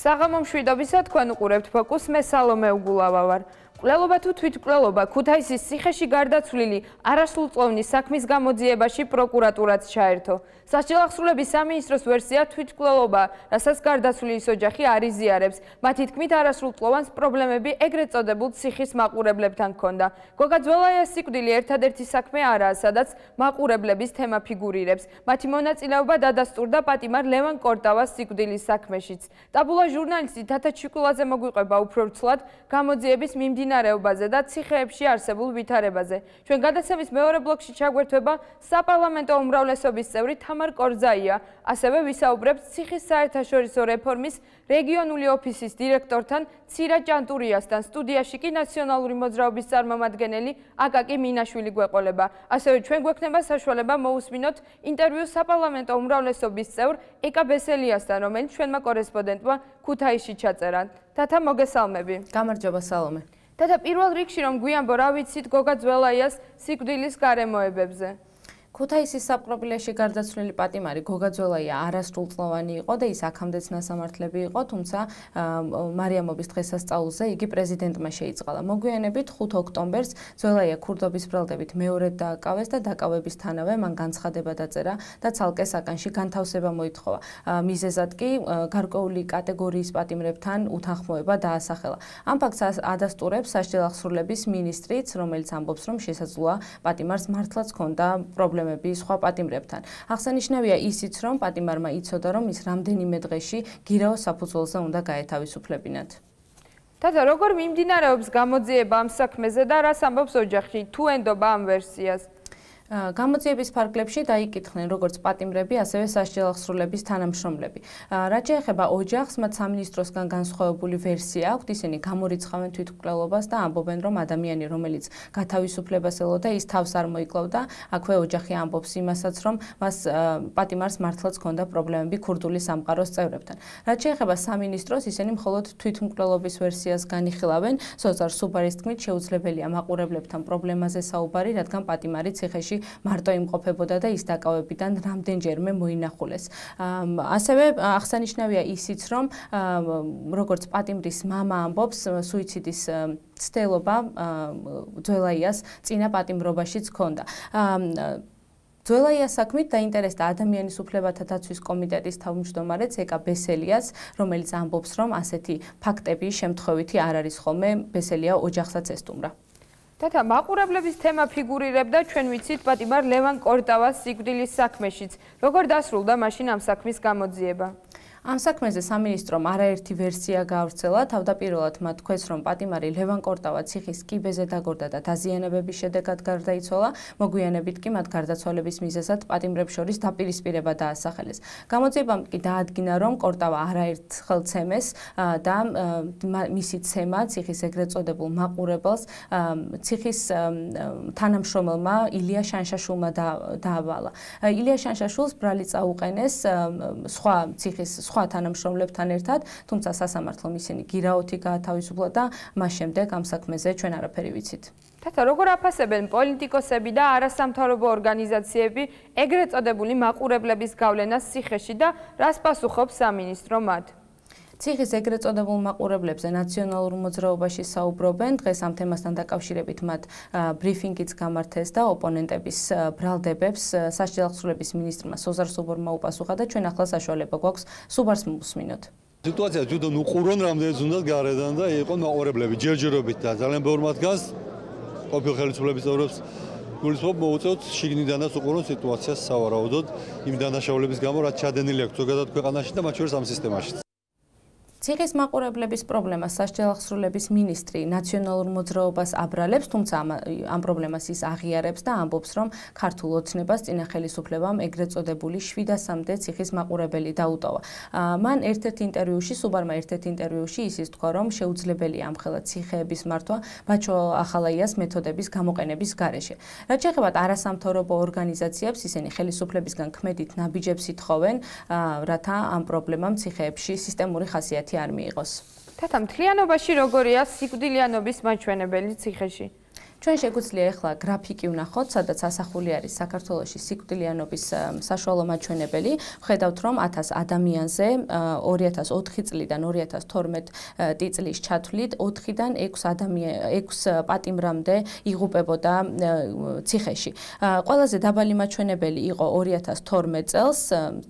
საღამო მშვიდობისა თქვენ უყურებთ ფოკუს, მე სალომე უგულავა ვარ. მკვლელობა თუ თვითმკვლელობა ქუთაისის ციხეში გარდაცვლილი არასრულწლოვანი საქმის გამოძიებაში პროკურატურაც ჩაერთო. სასჯელახსრულების სამინისტროს ვერსია თვითმკვლელობა, რასაც გარდაცვლილის ოჯახი არ იზიარებს. მათი თქმით არასრულწლოვანს პრობლემები ეგრეთ წოდებულ ციხის მაყურებლებთან ჰქონდა. გოგა ძველაიას სიკვდილი ერთადერთი საქმე არაა, სადაც მაყურებლების თემა ფიგურირებს. მათი მონაწილეობა დადასტურდა პატიმარ ლევან კორტავას სიკვდილის საქმეშიც. ტაბულა ჟურნალისტი თათა ჩიკულაძე მოგვიყვება უფრო რთულად გამოძიების მიმდინარეობაზე და ციხეებში არსებულ ვითარებაზე. ჩვენ გადაცემის მეორე ბლოკში ჩაგვერთვება საპარლამენტო უმრავლესობის წევრი თამარ კორძაია, ასევე ვისაუბრებთ ციხის საერთაშორისო რეფორმის რეგიონული ოფისის დირექტორთან ცირა ჭანტურიასთან. სტუდიაში კი ნაციონალური მოძრაობის წარმომადგენელი აკაკი მინაშვილი გვეყოლება. ასევე ჩვენ გვექნება საშუალება მოусმინოთ ინტერვიუ საპარლამენტო უმრავლესობის წევრ ეკა ბესელიასთან, რომელიც ჩვენმა კორესპონდენტმა ქუთაისში ჩაწერა. თათა მოგესალმები. გამარჯობა სალომე. თათა პირველ რიგში რომ გვიამბო რა ვიცით გოგა ძველაიას სიკვდილის გარემოებებზე. ქუთაისის საპყრობილეში გარდაცვლილი პატიმარი გოგა ძველაია არასრულწლოვანი იყო და ის აქამდეც ნასამართლები იყო, თუმცა მარიამობის დღესასწაულზე იგი პრეზიდენტმა შეიწყალა. მოგვიანებით 5 ოქტომბერს ძველაია ქურდობის ბრალდებით მეორედ დააკავეს და დაკავებისთანავე მან განცხადება დაწერა და ცალკე საკანში განთავსება მოითხოვა. მიზეზად კი გარკვეული კატეგორიის პატიმრებთან უთანხმოება დაასახელა. ამ ფაქტს ადასტურებს სასჯელახსრულების მინისტრიც, რომელიც ამბობს, რომ შესაძლოა პატიმარს მართლაც ჰქონდა პრობლემა სხვა პატიმრებთან. აღსანიშნავია ისიც, რომ პატიმარმა იცოდა, რომ ის რამდენიმე დღეში გირაოს საფუძველზე უნდა გაეთავისუფლებინათ. თათა, როგორ მიმდინარეობს გამოძიება ამ საქმეზე და რას ამბობს ოჯახი, თუ ენდობა ამ ვერსიას? გამოძიების ფარგლებში დაიკითხნენ როგორც პატიმრები, ასევე სასჯელახსრულების თანამშრომლები. რაც შეეხება ოჯახს, მათ სამინისტროსგან განსხვავებული ვერსია აქვთ, ისინი გამორიცხავენ თვითმკვლელობას და ამბობენ, რომ ადამიანი, რომელიც გათავისუფლებას ელოდა, ის თავს არ მოიკლავდა. აქვე ოჯახი ამბობს იმასაც, რომ მას პატიმარს მართლაც ჰქონდა პრობლემები ქურდული სამყაროს წევრებთან. რაც შეეხება სამინისტროს, ისინი მხოლოდ თვითმკვლელობის ვერსიას განიხილავენ. სოზარ სუბარის თქმით, შეუძლებელია მაყურებლებთან პრობლემაზე საუბარი, რადგან პატიმარი ციხეში მარტო იმყოფებოდა და ის დაკავებიდან რამდენჯერმე მოინახულეს. ასევე აღსანიშნავია ისიც, რომ როგორც პატიმრის მამა ამბობს, სუიციდის ცდელობა ძველაიას წინა პატიმრობაშიც ჰქონდა. ძველაიას საქმით დაინტერესდა ადამიანის უფლებათა დაცვის კომიტეტის თავმჯდომარეც ეკა ბესელიას, რომელიც ამბობს, რომ ასეთი ფაქტები შემთხვევითი არ არის ხოლმე, ბესელია ოჯახსაც ესტუმრა. თათა, მაყურებლების თემა ფიგურირებდა ჩვენ ვიცით პატიმარ ლევან კორტავას სიკვდილის საქმეშიც. როგორ დასრულდა მაშინ ამ საქმის გამოძიება? ამ საქმეზე სამინისტრომ არაერთი ვერსია გაავრცელა. თავდაპირველად მათ თქვეს, რომ პატიმარი ლევან კორტავა ციხის კიბეზე დაგორდა და დაზიანებების შედეგად გარდაიცვალა. მოგვიანებით კი მათ გარდაცვალების მიზეზად პატიმრებს შორის დაპირისპირება დაასახელეს. გამოძიებამ კი დაადგინა, რომ კორტავა არაერთხელ ცემეს და მისი ცემა ციხის ეგრეთ წოდებულ მაყურებელს ციხის თანამშრომელმა ილია შანშაშულმა დაავალა. ილია შანშაშულს ბრალი წაუყენეს სხვა თანამშრომლებთან ერთად, თუმცა სასამართლომ ისინი გირაოთი გაათავისუფლა და მას შემდეგ ამ საქმეზე ჩვენ არაფერი ვიცით. თათა, როგორ აფასებენ პოლიტიკოსები და არასამთავრობო ორგანიზაციები ეგრეთ წოდებული მაყურებლების გავლენას ციხეში და რას პასუხობს სამინისტრო მათ? ციხის ეგრეთ წოდებულ მაყურებლებზე ნაციონალურ მოძრაობაში საუბრობენ. დღეს ამ თემასთან დაკავშირებით მათ ბრიფინგიც გამართეს და ოპონენტების ბრალდებებს სასჯელახსრულების მინისტრმა სოზარ სუბორმა უპასუხა და ჩვენ ახლა საშუალება გვაქვს სუბარს მოვუსმინოთ. სიტუაცია თვითონ უყურონ რამდენიც უნდა გარედან და იყვნენ მაყურებლები ჯერჯერობით და ძალიან ბევრ მათგანს ყოფილ ხელისუფლების წევრებს გულისხმობ მოუწევთ შიგნიდანაც უყურონ სიტუაციას სავარაუდოდ იმ დანაშაულების გამო რაც ჩადენილი აქვს ზოგადად ქვეყანაში და მათ შორის ამ სისტემაში. ციხის მაყურებლების პრობლემას სასჯელახსრულების მინისტრი ნაციონალურ მოძრაობას აბრალებს, თუმცა ამ პრობლემას ის აღიარებს და ამბობს, რომ ქართულ ოცნებას წინა ხელისუფლებამ ეგრეთ წოდებული 700-მდე ციხის მაყურებელი დაუტოვა. მან ერთ-ერთ ინტერვიუში, სუბარმა ერთ-ერთ ინტერვიუში ისიც თქვა, რომ შეუძლებელია ამხელა ციხეების მართვა ბაჩო ახალაიას მეთოდების გამოყენების გარეშე. რაც შეეხება არასამთავრობო ორგანიზაციებს, ისინი ხელისუფლებისგან ქმედით ნაბიჯებს ითხოვენ, რათა ამ პრობლემამ ციხეებში სისტემური ხასიათი არ მიიღოს. თათა, მთლიანობაში როგორია სიკვდილიანობის მაჩვენებელი ციხეში? ჩვენ შეგვიძლია ახლა გრაფიკი ვნახოთ, სადაც ასახული არის საქართველოში სიკვდილიანობის საშუალო მაჩვენებელი. ვხედავთ, რომ 1000 ადამიანზე 2004 წლიდან 2012 წლის ჩათვლით 4-დან 6 პატიმრამდე იღუპებოდა ციხეში. ყველაზე დაბალი მაჩვენებელი იყო 2012 წელს,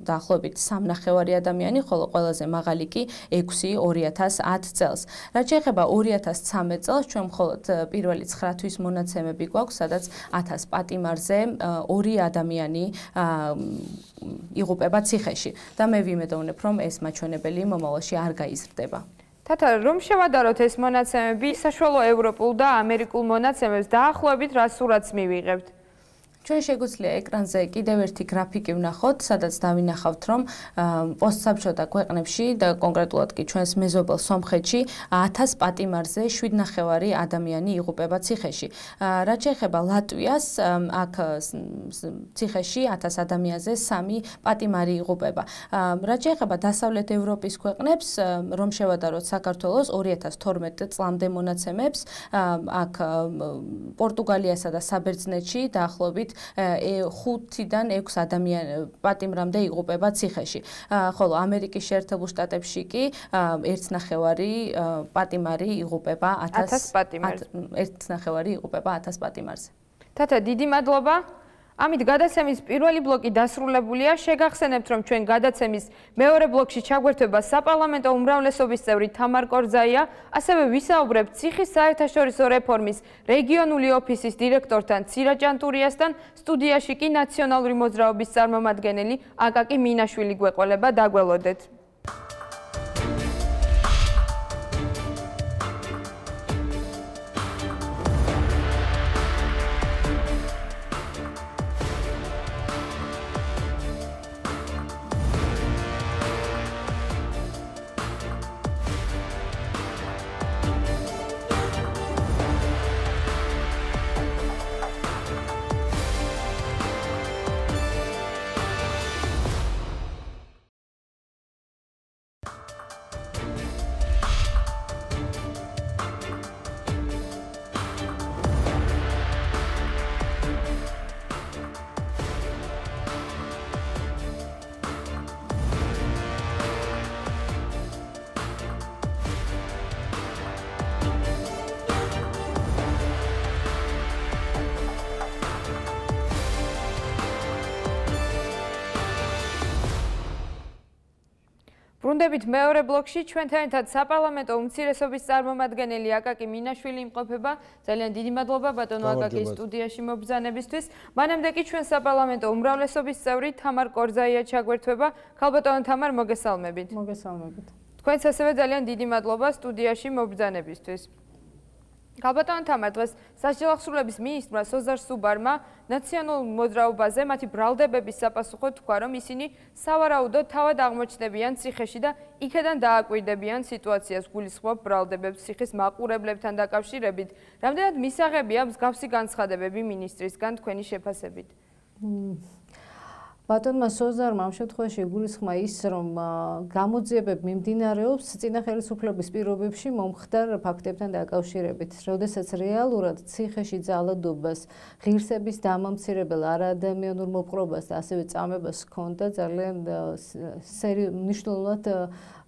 დაახლოებით 3.5 ადამიანი, ხოლო ყველაზე მაღალი კი 6 2010 წელს. რაც შეეხება 2013 წელს, ჩვენ მხოლოდ პირველი 9 თვის მონაცემები გვაქვს, სადაც 1000 პატიმარზე 2 ადამიანი იღუპება ციხეში და მე ვიმედოვნებ, რომ ეს მაჩვენებელი მომავალში არ გაიზრდება. თათა, რომ შევადაროთ ეს მონაცემები, საშუალო ევროპულ და ამერიკულ მონაცემებს დაახლოებით რა სურათს მივიღებთ? ჩვენ შეგვიძლია ეკრანზე კიდევ ერთი გრაფიკი ვნახოთ, სადაც დავინახავთ, რომ პოსტსაბჭოთა ქვეყნებში და კონკრეტულად კი ჩვენს მეზობელ სომხეთში 1000 პატიმარზე 7.5 ადამიანი იღუპება ციხეში. რაც შეეხება ლატვიას, აქ ციხეში 1000 ადამიანზე 3 პატიმარი იღუპება. რაც შეეხება დასავლეთ ევროპის ქვეყნებს, რომ შევადაროთ საქართველოს 2012 წლამდე მონაცემებს, აქ პორტუგალიასა და საბერძნეთში დაახლოებით 5-დან 6 ადამიანი პატიმრამდე იღუპება ციხეში. ხოლო ამერიკის შეერთებულ შტატებში კი 1.5 პატიმარი იღუპება 1000 პატიმარზე. თათა, დიდი მადლობა. ამით გადაცემის პირველი ბლოკი დასრულებულია. შეგახსენებთ, რომ ჩვენ გადაცემის მეორე ბლოკში ჩაგვერთვება საპარლამენტო უმრავლესობის წევრი თამარ კორძაია, ასევე ვისაუბრებთ ციხის საერთაშორისო რეფორმის რეგიონული ოფისის დირექტორთან ცირა ჭანტურიასთან, სტუდიაში კი ნაციონალური მოძრაობის წარმომადგენელი აკაკი მინაშვილი გვეყოლება. დაგველოდეთ. ბრუნდებით მეორე ბლოკში ჩვენთან ერთად საპარლამენტო უმცირესობის წარმომადგენელი აკაკი მინაშვილი იმყოფება. ძალიან დიდი მადლობა ბატონო აკაკი სტუდიაში მობრძანებისთვის. მანამდე კი ჩვენ საპარლამენტო უმრავლესობის წევრი თამარ კორძაია ჩაგვერთვება. ქალბატონო თამარ, მოგესალმებით. მოგესალმებით. თქვენს ასევე ძალიან დიდი მადლობა სტუდიაში მობრძანებისთვის. ქალბატონო თამარ, დღეს სასჯელახსრულების მინისტრმა სოზარ სუბარმა ნაციონალურ მოძრაობაზე მათი ბრალდებების საპასუხოდ თქვა, რომ ისინი სავარაუდოდ თავად აღმოჩნდებიან ციხეში და იქედან დააკვირდებიან სიტუაციას. გულისხმობ ბრალდებებს ციხის მაყურებლებთან დაკავშირებით. რამდენად მისაღებია მსგავსი განცხადებები მინისტრისგან თქვენი შეფასებით? ბატონმა სოზარმა ამ შემთხვევაში გულისხმა ის, რომ გამოძიებები მიმდინარეობს წინა ხელისუფლების პირობებში მომხდარ ფაქტებთან დაკავშირებით. როდესაც რეალურად ციხეში ძალადობას, ღირსების დამამცირებელ არაადამიანურ მოპყრობას და ასევე წამებას ჰქონდა ძალიან მნიშვნელოვნად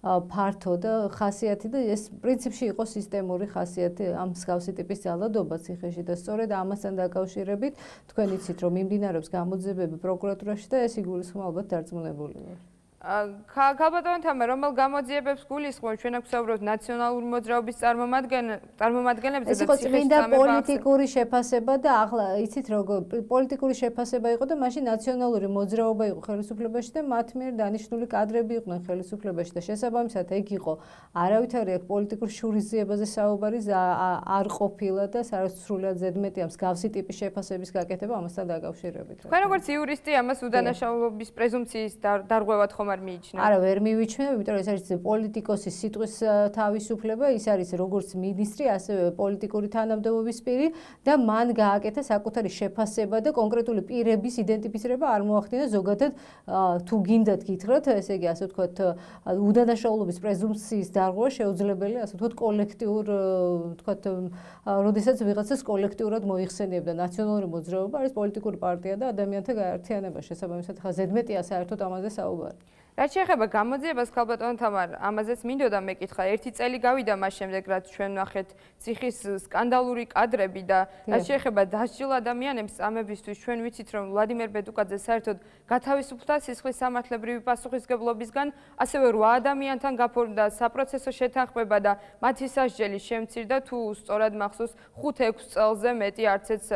ფართო და ხასიათი და ეს პრინციპში იყო სისტემური ხასიათი ამ მსგავსი ტიპის ძალადობა ციხეში და სწორედ ამასთან დაკავშირებით თქვენ იცით, რომ მიმდინარეობს გამოძიებები პროკურატურაში და ეს იგულისხმება ალბათ დარწმუნებულია. ქალბატონო თამარ, რომელ გამოძიებებს გულისხმობ? ჩვენ აქ ვსაუბრობთ ნაციონალური მოძრაობის წარმომადგენლებზე და ეს იყო წმინდა პოლიტიკური შეფასება და ახლა იცით როგორ პოლიტიკური შეფასება იყო და მაშინ ნაციონალური მოძრაობა იყო ხელისუფლებაში და მათ მიერ დანიშნული კადრები იყვნენ ხელისუფლებაში და შესაბამისად ეგ იყო არავითარი აქ პოლიტიკურ შურისძიებაზე საუბარი არ ყოფილა და სრულად ზედმეტი ამ მსგავსი ტიპის შეფასების გაკეთება ამასთან დაკავშირებით. თქვენ როგორც იურისტი ამას უდანაშაულობის პრეზუმპციის დარღვევად ხომ არ მიიჩნევ. არა, ვერ მივიჩნევ, იმიტომ რომ ეს არის პოლიტიკოსის სიტყვის თავისუფლება, ის არის როგორც მინისტრი, ასევე პოლიტიკური თანამდებობის პირი და მან გააკეთა საკუთარი შეფასება და კონკრეტული პირების იდენტიფიცირება არ მოახდინა ზოგადად თუ გინდათ გითხრათ, ესე იგი ასე ვთქვათ, უდანაშაულობის პრეზუმპციის დარღვევა შეუძლებელია, ასე ვთქვათ, კოლექტიურ, ვთქვათ, როდესაც ვიღაცას კოლექტიურად მოიხსენიებდა ნაციონალური მოძრაობა, არის პოლიტიკური პარტია და ადამიანთა გაერთიანება, შესაბამისად, ხა ზედმეტია საერთოდ ამაზე საუბარი. რაც შეეხება გამოძიებას, ქალბატონ თამარ, ამაზეც მინდოდა მეკითხა, ერთი წელი გავიდა მას შემდეგ, რაც ჩვენ ნახეთ ციხის სკანდალური კადრები და რაც შეეხება დასჯილ ადამიანებს წამებისთვის, ჩვენ ვიცით, რომ ვლადიმერ ბედუკაძე საერთოდ გათავისუფლდა სისხლის სამართლებრივი პასუხისგებლობისგან, ასევე 8 ადამიანთან გაფორმდა საპროცესო შეთანხმება და მათი სასჯელი შემცირდა, თუ სწორად მახსოვს 5-6 წელზე მეტი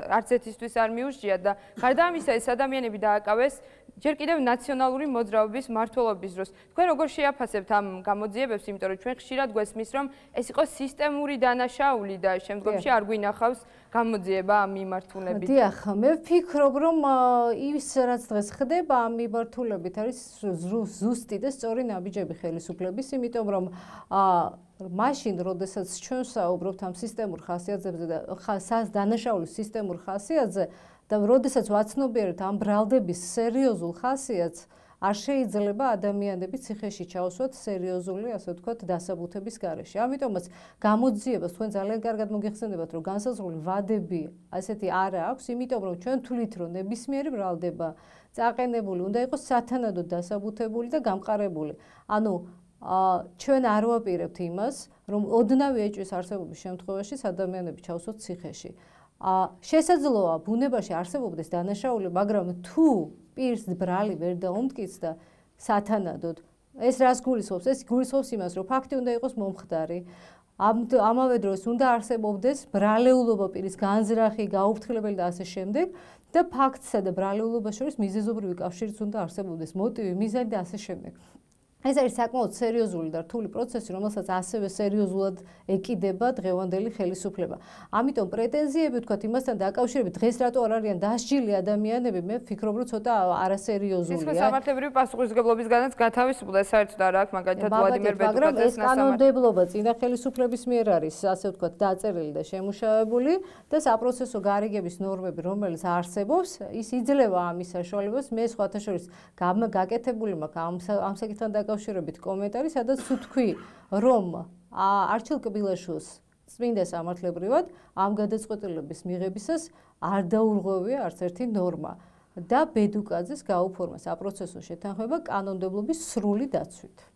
არც ერთისთვის არ მიუსჯიათ და გარდა ამისა ეს ადამიანები დააკავეს ჯერ კიდევ ნაციონალური მოძრაობის მმართველობის დროს. თქვენ როგორ შეაფასებთ ამ გამოძიებებს, იმიტომ რომ ჩვენ ხშირად გვესმის, რომ ეს იყო სისტემური დანაშაული და შემდგომში არ გვინახავს გამოძიება ამ მიმართულებით. დიახ, მე ვფიქრობ, რომ ის რაც დღეს ხდება ამ მიმართულებით არის ზუსტი და სწორი ნაბიჯები ხელისუფლების, იმიტომ რომ მაშინ, როდესაც ჩვენ საუბრობთ ამ სისტემურ ხასიათებზე და დანაშაულის სისტემურ ხასიათზე და როდესაც ვაცნობიერებთ ამ ბრალდების სერიოზულ ხასიათს, არ შეიძლება ადამიანები ციხეში ჩავსვათ სერიოზული, ასე ვთქვათ, დასაბუთების გარეშე. ამიტომაც გამოძიებას თქვენ ძალიან კარგად მოგეხსენებათ, რომ განსაზღვრული ვადები ასეთი არ აქვს, იმიტომ რომ ჩვენ თვლით, რომ ნებისმიერი ბრალდება წაყენებული უნდა იყოს სათანადოდ დასაბუთებული და გამყარებული. ანუ ჩვენ არ ვაპირებთ იმას, რომ ოდნავი ეჭვის არსებობის შემთხვევაში ადამიანები ჩავსვათ ციხეში. შესაძლოა ბუნებაში არსებობდეს დანაშაული, მაგრამ თუ პირს ბრალი ვერ დაუმტკიცდა სათანადოდ, ეს რას გულისხმობს? ეს გულისხმობს იმას, რომ ფაქტი უნდა იყოს მომხდარი. ამავე დროს უნდა არსებობდეს ბრალეულობა პირის განზრახი, გაუფრთხილებელი და ასე შემდეგ და ფაქტსა და ბრალეულობას შორის მიზეზობრივი კავშირიც უნდა არსებობდეს, მოტივი, მიზანი და ასე შემდეგ. ეს არის საკმაოდ სერიოზული და რთული პროცესი, რომელსაც ასევე სერიოზულად ეკიდება დღევანდელი ხელისუფლება. ამიტომ პრეტენზიები ვთქვათ იმასთან დაკავშირებით, დღეს რატო არ არიან დასჯილი ადამიანები, მე ვფიქრობ, რომ ცოტა არასერიოზულია. სისხლის სამართლებრივი პასუხისგებლობისგანაც გათავისუფლდა, საერთოდ არ აქვს, მაგალითად ვლადიმერ ბედუკაძეს მაგრამ ეს კანონმდებლობა წინა ხელისუფლების მიერ არის, ასე ვთქვათ, დაწერილი და შემუშავებული და საპროცესო გარიგების ნორმები, რომელიც არსებობს, ის იძლევა ამის საშუალებას. მე სხვათა შორის გაკეთებული მაქვს ამ საკითხთან დაკავშირებით კომენტარი, სადაც ვთქვი, რომ არჩილ კბილაშვილს წმინდა სამართლებრივად ამ გადაწყვეტილების მიღებისას არ დაურღვევია არც ერთი ნორმა და ბედუკაძეს გაუფორმა საპროცესო შეთანხმება კანონმდებლობის სრული დაცვით.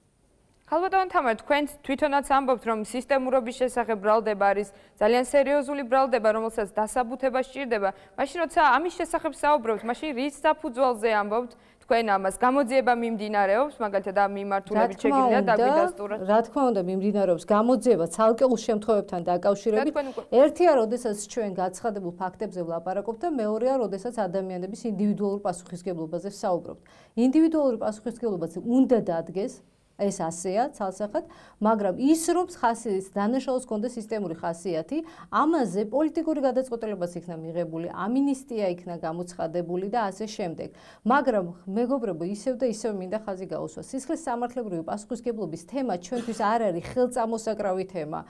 ქალბატონ თამარ, თქვენ თვითონაც ამბობთ, რომ სისტემურობის შესახებ ბრალდება არის ძალიან სერიოზული ბრალდება, რომელსაც დასაბუთება სჭირდება. მაშინ როცა ამის შესახებ საუბრობთ, მაშინ რის საფუძველზე ამბობთ? თქვენ ამას გამოძიება მიმდინარეობს, მაგალითად ამ მიმართულებით შეგვიძლია დაგვიდასტუროთ. რა თქმა უნდა, მიმდინარეობს გამოძიება ცალკეულ შემთხვევებთან დაკავშირებით. ერთია, როდესაც ჩვენ გაცხადებულ ფაქტებზე ვლაპარაკობთ და მეორეა, როდესაც ადამიანების ინდივიდუალურ პასუხისგებლობაზე ვსაუბრობთ. ინდივიდუალური პასუხისგებლობაზე უნდა დადგეს ეს ასეა ცალსახად, მაგრამ ის რომ ხასიათის დანაშაულს ჰქონდა სისტემური ხასიათი, ამაზე პოლიტიკური გადაწყვეტილებაც იქნა მიღებული, ამინისტია იქნა გამოცხადებული და ასე შემდეგ. მაგრამ მეგობრებო, ისევ და ისევ მინდა ხაზი გაუსვა. სისხლის სამართლებრივი პასუხისგებლობის თემა ჩვენთვის არ არის ხელწამოსაკრავი თემა.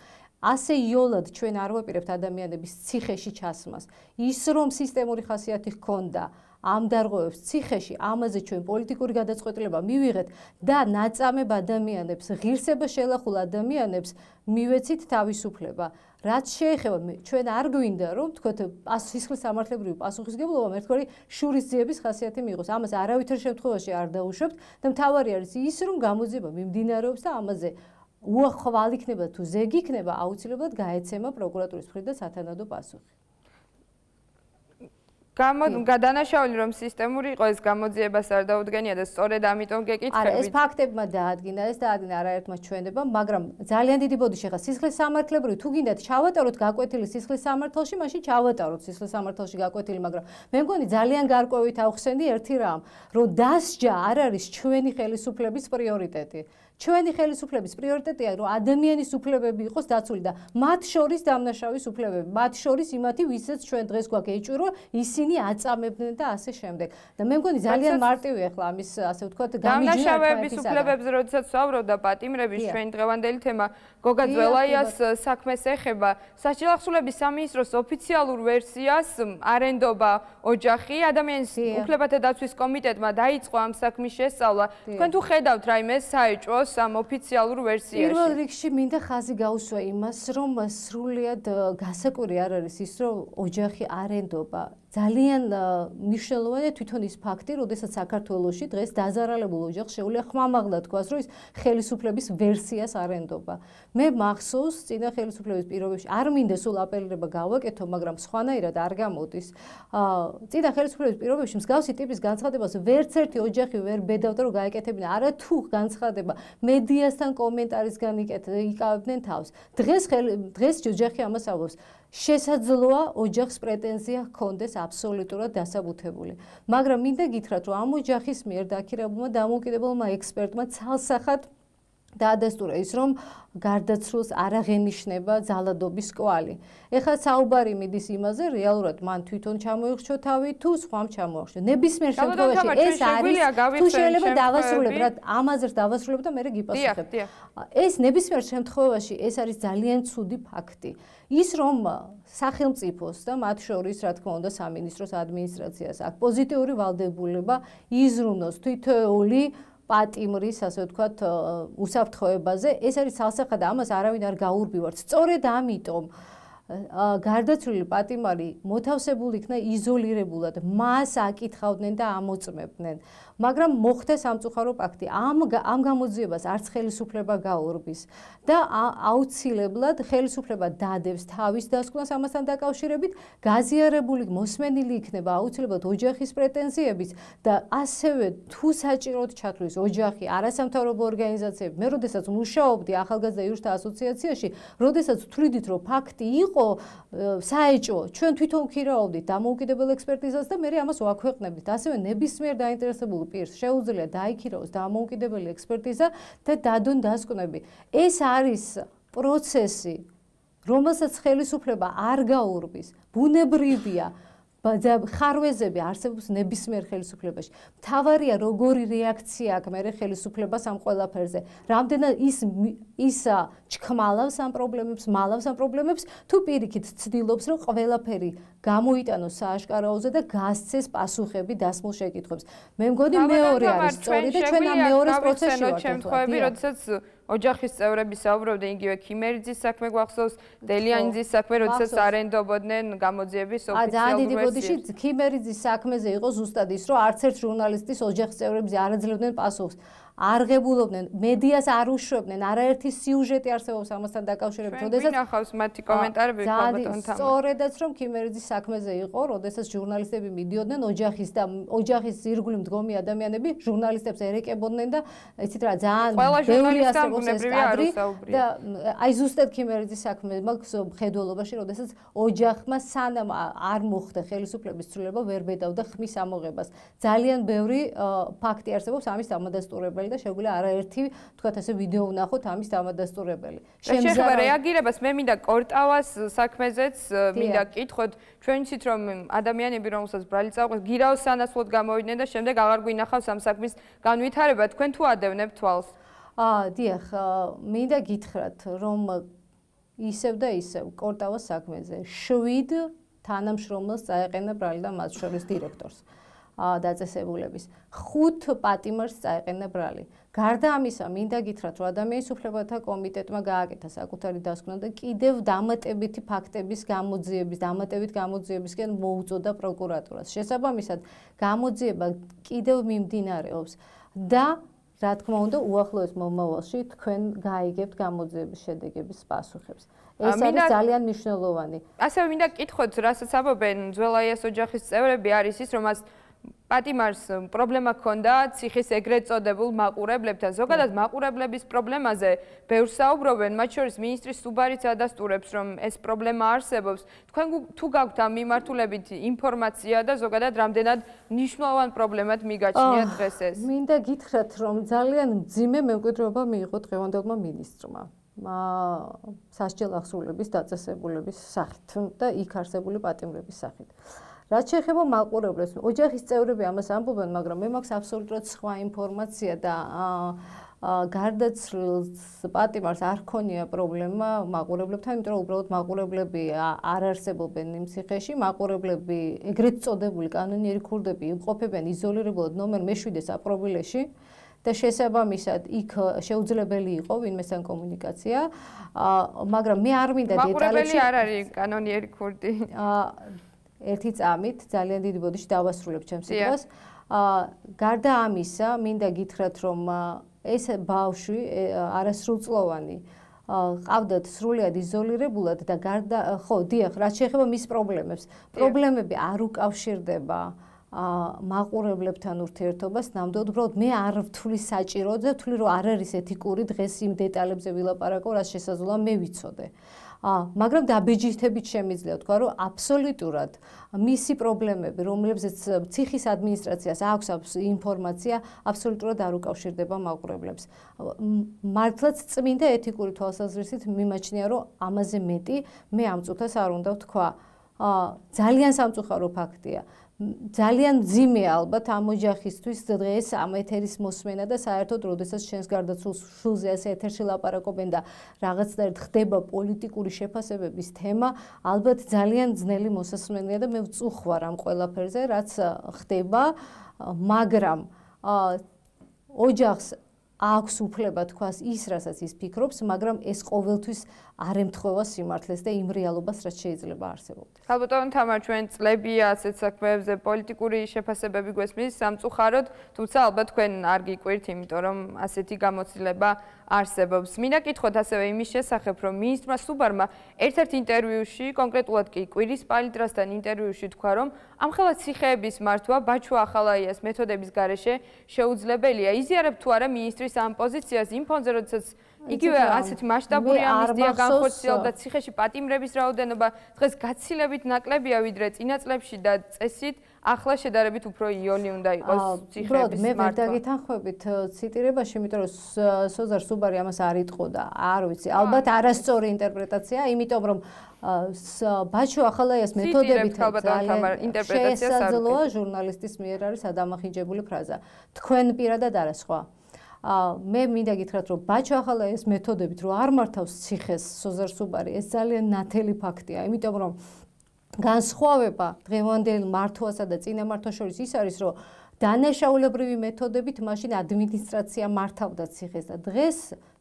ასე იოლად ჩვენ არ ვაპირებთ ადამიანების ციხეში ჩასმას. ის რომ სისტემური ხასიათი ჰქონდა ამ დარღვევებს ციხეში, ამაზე ჩვენ პოლიტიკური გადაწყვეტილება მივიღეთ და ნაწამებ ადამიანებს, ღირსება შელახულ ადამიანებს მივეცით თავისუფლება. რაც შეეხება ჩვენ არ გვინდა რომ თქვათ სისხლის სამართლებრივი პასუხისგებლობა მერტყმელი შურისძიების ხასიათი მიიღოს. ამას არავითარ შემთხვევაში არ დაუშვებთ და მთავარი არის ის რომ გამოძიება მიმდინარეობს და ამაზე უახლოვალ იქნება თუ ზეგი იქნება, აუცილებლად გაეცემა პროკურატურის მხრიდან სათანადო პასუხი. გადანაშაული რომ სისტემური იყო ეს გამოძიებას არ დაუდგენია და სწორედ ამიტომ გეკითხებით. არა, ეს ფაქტებმა დაადგინა, ეს დაადგინა არაერთმა ჩვენებამ, მაგრამ ძალიან დიდი ბოდიში ხა სისხლის სამართლებრივი თუ გინდათ ჩავატაროთ გაკვეთილი სისხლის სამართალში, მაშინ ჩავატაროთ სისხლის სამართალში გაკვეთილი, მაგრამ მე მგონი ძალიან გარკვევით ავხსენდი ერთი რამ, რომ დასჯა არ არის ჩვენი ხელისუფლების პრიორიტეტი. ჩვენი ხელისუფლების პრიორიტეტია, რომ ადამიანის უფლებები იყოს დაცული და მათ შორის დამნაშავის უფლებები, მათ შორის იმათი, ვისაც ჩვენ დღეს გვაქვს ეჭვი, რომ ისინი აწამებდნენ და ასე შემდეგ. და მე მგონი ძალიან მარტივი ახლა ამის ასე ვთქვათ გამიჯვნა დამნაშავეების უფლებებზე როდესაც ვსაუბრობ და პატიმრების ჩვენი დღევანდელი თემა გოგა ძველაიას საქმეს ეხება. საჯელახსრულების სამინისტროს ოფიციალურ ვერსიას არენდობა ოჯახი ადამიანის უფლებათა დაცვის კომიტეტმა დაიწყო ამ საქმის შესწავლა. თქვენ თუ ხედავთ რაიმე საეჭვოს ამ ოფიციალურ ვერსიაში? პირველ რიგში მინდა ხაზი გაუსვა იმას, რომ სრულიად გასაკვირი არ არის ის, რომ ოჯახი არენდობა. ძალიან მნიშვნელოვანია თვითონ ის ფაქტი, როდესაც საქართველოში დღეს დაზარალებულ ოჯახს შეუძლია ხმამაღლა თქვას, რომ ის ხელისუფლების ვერსიას არენდობა. მე მახსოვს წინა ხელისუფლების პირობებში არ მინდა სულ აპელირება გავაკეთო, მაგრამ სხვანაირად არ გამოდის. წინა ხელისუფლების პირობებში მსგავსი ტიპის განცხადებას ვერც ერთი ოჯახი ვერ ბედავდა, რომ გაეკეთებინა. არა თუ განცხადება მედიასთან კომენტარისგან იკავებდნენ თავს. დღეს ოჯახი ამას ამბობს. შესაძლოა ოჯახს პრეტენზია ჰქონდეს აბსოლუტურად დასაბუთებული. მაგრამ მინდა გითხრათ, რომ ამ ოჯახის მიერ დაქირავებულმა დამოუკიდებელმა ექსპერტმა ცალსახად დაადასტურა ის, რომ გარდაცვლილს არ აღენიშნება ძალადობის კვალი. ეხლა საუბარი მიდის იმაზე, რეალურად მან თვითონ ჩამოიხრჩო თავი თუ სხვამ ჩამოიხრჩო. ნებისმიერ შემთხვევაში ეს არის თუ შეიძლება დავასრულებ, რა ამაზეც დავასრულებ და მე გიპასუხებ. ეს ნებისმიერ შემთხვევაში ეს არის ძალიან ცუდი ფაქტი. ის რომ სახელმწიფოს და მათ შორის რა თქმა უნდა სამინისტროს ადმინისტრაციას აქვს პოზიტიური ვალდებულება იზრუნოს თითოეული პატიმრის, ასე ვთქვათ, უსაფრთხოებაზე, ეს არის ცალსახად ამას არავინ არ გაურბივართ. სწორედ ამიტომ გარდაცვლილი პატიმარი მოთავსებული იქნა იზოლირებულად, მას აკითხავდნენ და ამოწმებდნენ. მაგრამ მოხდა სამწუხარო ფაქტი. ამ გამოძიებას არც ხელისუფლება გაურბის და აუცილებლად ხელისუფლება დადებს თავის დასკვნას ამასთან დაკავშირებით, გაზიარებული მოსმენილი იქნება აუცილებლად ოჯახის პრეტენზიებიც და ასევე თუ საჭიროდ ჩათვლის ოჯახი, არასამთავრობო ორგანიზაციები. მე როდესაც მუშაობდი ახალგაზრდა იურისტთა ასოციაციაში, როდესაც ვთვლიდით, რომ ფაქტი იყო საეჭვო, ჩვენ თვითონ ვქირავდით დამოუკიდებელ ექსპერტიზას და მე ამას ვაქვეყნებდით. ასევე ნებისმიერ დაინტერესებულ პირს შეუძლია დაიქირავოს დამოუკიდებელი ექსპერტიზა და დადონ დასკვნები. ეს არის პროცესი, რომელსაც ხელისუფლება არ გაურბის. ბუნებრივია ხარვეზები არსებობს ნებისმიერ ხელისუფლებაში. მთავარია როგორი რეაქცია აქვს მე ხელისუფლებას ამ ყველაფერზე. რამდენად ის ჩქმალავს ამ პრობლემებს, მალავს ამ პრობლემებს, თუ პირიქით ცდილობს, რომ ყველაფერი გამოიტანოს სააშკარაოზე და გასცეს პასუხები დასმულ შეკითხვებს. მე მგონი მეორე არის სწორი და ჩვენ ამ მეორეს პროცესში ვართ. შემთხვევები, როდესაც ოჯახის წევრები საუბრობდნენ, იგივე ქიმერიძის საქმე გვახსოვს, დელიანიძის საქმე, როდესაც არენდობოდნენ გამოძიების ოფიციალურ ვერსიას. ქიმერიძის საქმეზე იყო ზუსტად ის, რომ არც ერთ ჟურნალისტის ოჯახის წევრები არ აძლევდნენ პასუხს. არღებულობდნენ, მედიას არ უშვებდნენ, არაერთი სიუჟეტი არსებობს ამასთან დაკავშირებით. როდესაც ნახავს მათი კომენტარები ქალბატონთან. სწორედაც რომ ქიმერიძის საქმეზე იყო, როდესაც ჟურნალისტები მიდიოდნენ ოჯახის ირგვლივ მდგომი ადამიანები ჟურნალისტებს ერეკებოდნენ და იცით რა ძალიან ბევრი არსებობს ეს კადრი და აი ზუსტად ქიმერიძის საქმე მაქვს მხედველობაში, როდესაც ოჯახმა სანამ არ მოხდა ხელისუფლების ცვლილება ვერ ბედავდა ხმის ამოღებას. ძალიან ბევრი ფაქტი არსებობს ამის დამადასტურებელი და შეგვიძლია არაერთი თქვათ ასე ვიდეო ვნახოთ ამის დამადასტურებელი. შემდგარ რეაგირებას მე მინდა კორტავას საქმეზეც მინდა კითხოთ, ჩვენ ვიცით რომ ადამიანები რომელსაც ბრალი წაუყვეს გირაოს სანაცვლოდ გამოვიდნენ და შემდეგ აღარ გვინახავს ამ საქმის განვითარება, თქვენ თუ ადევნებთ თვალს? დიახ, მინდა გითხრათ რომ ისევ და ისევ კორტავას საქმეზე 7 თანამშრომელს წაეყენა ბრალი და მათ შორის დირექტორს. დაწესებულების 5 პატიმარს წაეყენა ბრალი. გარდა ამისა, მინდა გითხრათ, რომ ადამიანის უფლებათა კომიტეტმა გააკეთა საკუთარი დასკვნა და კიდევ დამატებითი ფაქტების გამოძიებისკენ მოუწოდა პროკურატურას. შესაბამისად, გამოძიება კიდევ მიმდინარეობს და რა თქმა უნდა, უახლოეს მომავალში თქვენ გაიგებთ გამოძიების შედეგების პასუხებს. ეს არის ძალიან მნიშვნელოვანი. ასევე მინდა გკითხოთ, რასაც ამბობენ ძველაიას ოჯახის წევრები, არის ის, რომ მას პატიმარს პრობლემა ჰქონდა ციხის ეგრეთ წოდებულ მაყურებლებთან. ზოგადად მაყურებლების პრობლემაზე ბევრს საუბრობენ, მათ შორის მინისტრი სუბარიც ადასტურებს, რომ ეს პრობლემა არსებობს. თქვენ თუ გაქვთ ამ მიმართულებით ინფორმაცია და ზოგადად რამდენად მნიშვნელოვან პრობლემად მიგაჩნიათ დღეს ეს? მინდა გითხრათ, რომ ძალიან მძიმე მემკვიდრეობა მიიღო დღევანდელმა მინისტრმა. სასჯელ აღსრულების დაწესებულების სახით და იქ არსებული პატიმრების სახით. რაც შეეხება მაყურებლებს, ოჯახის წევრები ამას ამბობენ, მაგრამ მე მაქვს აბსოლუტურად სხვა ინფორმაცია და გარდაცვლილს პატიმარს არ ქონია პრობლემა მაყურებლებთან, იმიტომ რომ უბრალოდ მაყურებლები არ არსებობენ იმ ციხეში, მაყურებლები ეგრეთ წოდებული კანონიერი ქურდები იმყოფებიან იზოლირებულად ნომერ მე-7 საპრობილეში და შესაბამისად იქ შეუძლებელი იყო ვინმესთან კომუნიკაცია, მაგრამ მე არ მინდა დეტალებში. მაყურებელი არ არის კანონიერი ქურდი. ერთი წამით ძალიან დიდი ბოდიში დავასრულებ ჩემს სიტყვას. გარდა ამისა, მინდა გითხრათ, რომ ეს ბავშვი არასრულწლოვანი ყავდათ სრულიად იზოლირებულად და დიახ, რაც შეეხება მის პრობლემებს, პრობლემები არ უკავშირდება მაყურებლებთან ურთიერთობას, ნამდვილად უბრალოდ მე არ ვთვლი საჭირო და ვთვლი, რომ არ არის ეთიკური დღეს იმ დეტალებზე ვილაპარაკო, რაც შესაძლოა მე ვიცოდე. მაგრამ დაბეჯითებით შემიძლია ვთქვა, რომ აბსოლუტურად მისი პრობლემები, რომლებზეც ციხის ადმინისტრაციას აქვს ინფორმაცია, აბსოლუტურად არ უკავშირდება მაყურებლებს. მართლაც წმინდა ეთიკური თვალსაზრისით მიმაჩნია, რომ ამაზე მეტი მე ამ წუთას არ უნდა ვთქვა. ძალიან სამწუხარო ფაქტია. ძალიან მძიმეა ალბათ ამ ოჯახისთვის დღეს ამ ეთერის მოსმენა და საერთოდ როდესაც ჩვენს გარდაცვლილ შულზე ასე ეთერში ლაპარაკობენ და რაღაცნაირად ხდება პოლიტიკური შეფასებების თემა, ალბათ ძალიან ძნელი მოსასმენია და მე ვწუხვარ ამ ყველაფერზე, რაც ხდება, მაგრამ ოჯახს აქვს უფლება თქვას ის, რასაც ის ფიქრობს, მაგრამ ეს ყოველთვის არ ემთხვევა სიმართლეს და იმ რეალობას, რაც შეიძლება არსებობდეს. ალბათ თამარ ჩვენ წლებია ასეთ საქმეებზე პოლიტიკური შეფასებები გვესმის სამწუხაროდ, თუმცა ალბათ თქვენ არ გიკვირთ, იმიტომ რომ ასეთი გამოცდილება არსებობს. მინდა კითხოთ ასევე იმის შესახებ, რომ მინისტრმა სუბარმა ერთ-ერთ ინტერვიუში, კონკრეტულად კი კვირის პალიტრასთან ინტერვიუში თქვა, რომ ამხელა ციხეების მართვა ბაჩუ ახალაიას მეთოდების გარეშე შეუძლებელია. იზიარებ თუ არა მინისტრის ამ პოზიციას იმ ფონზე, როდესაც იგივე ასეთი მასშტაბური ამნისტია განხორციელდა ციხეში პატიმრების რაოდენობა დღეს გაცილებით ნაკლებია ვიდრე წინა წლებში და წესით ახლა შედარებით უფრო იონი უნდა იყოს ციხეების მე ვერ დაგეთანხმებით ციტირებაში, იმიტომ რომ სოზარ სუბარი ამას არ იტყოდა, არ ვიცი, ალბათ არასწორი ინტერპრეტაცია, იმიტომ რომ ბაჩუ ახალაიას მეთოდებით შესაძლოა ჟურნალისტის მიერ არის ადამახინჯებული ფრაზა. თქვენ პირადად არა სხვა. მე მინდა გითხრათ, რომ ბაჩუ ახალაიას მეთოდებით რომ არ მართავს ციხეს სოზარ სუბარი, ეს ძალიან ნათელი ფაქტია, იმიტომ რომ განსხვავება დღევანდელ მართვასა და წინა მართვას შორის ის არის, რომ დანაშაულებრივი მეთოდებით მაშინ ადმინისტრაცია მართავდა ციხეს და დღეს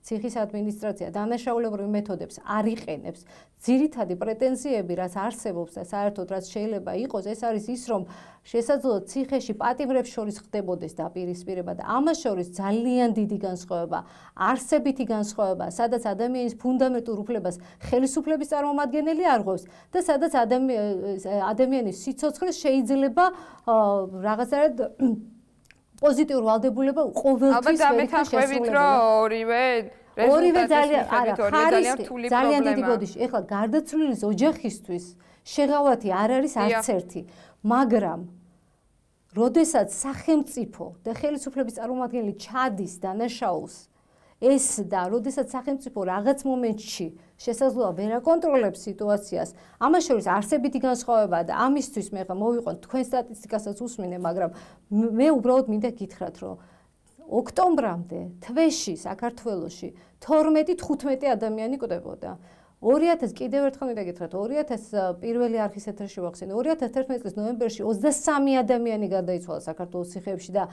ციხის ადმინისტრაცია დანაშაულებრივ მეთოდებს არ იყენებს. ძირითადი პრეტენზიები, რაც არსებობს და საერთოდ რაც შეიძლება იყოს, ეს არის ის, რომ შესაძლოა ციხეში პატიმრებს შორის ხდებოდეს დაპირისპირება და ამას შორის ძალიან დიდი განსხვავება, არსებითი განსხვავება, სადაც ადამიანის ფუნდამენტურ უფლებას ხელისუფლების წარმომადგენელი არღვევს და სადაც ადამიანის სიცოცხლეს შეიძლება რაღაცნაირად პოზიტიურ ვალდებულება ყოველთვის ამეთანხმებით, რომ ორივე ძალიან დიდი ბოდიში. ეხლა გარდაცვლილის ოჯახისთვის შეღავათი არ არის არც ერთი, მაგრამ როდესაც სახელმწიფო და ხელისუფლების წარმომადგენელი ჩადის დანაშაულს, ეს და როდესაც სახელმწიფო რაღაც მომენტში შესაძლოა ვერ აკონტროლებს სიტუაციას, ამას შორის არსებითი განსხვავებაა და ამისთვის მე ხა მოვიყვან თქვენ სტატისტიკასაც უსმინე, მაგრამ მე უბრალოდ მინდა გითხრათ, რომ ოქტომბრამდე თვეში საქართველოში 12-15 ადამიანი კვდებოდა. 2000 კიდევ ერთხელ მინდა გითხრათ, 2000 პირველი არხის ეთერში ვახსენე, 2011 წლის ნოემბერში 23 ადამიანი გარდაიცვალა საქართველოს ციხეებში და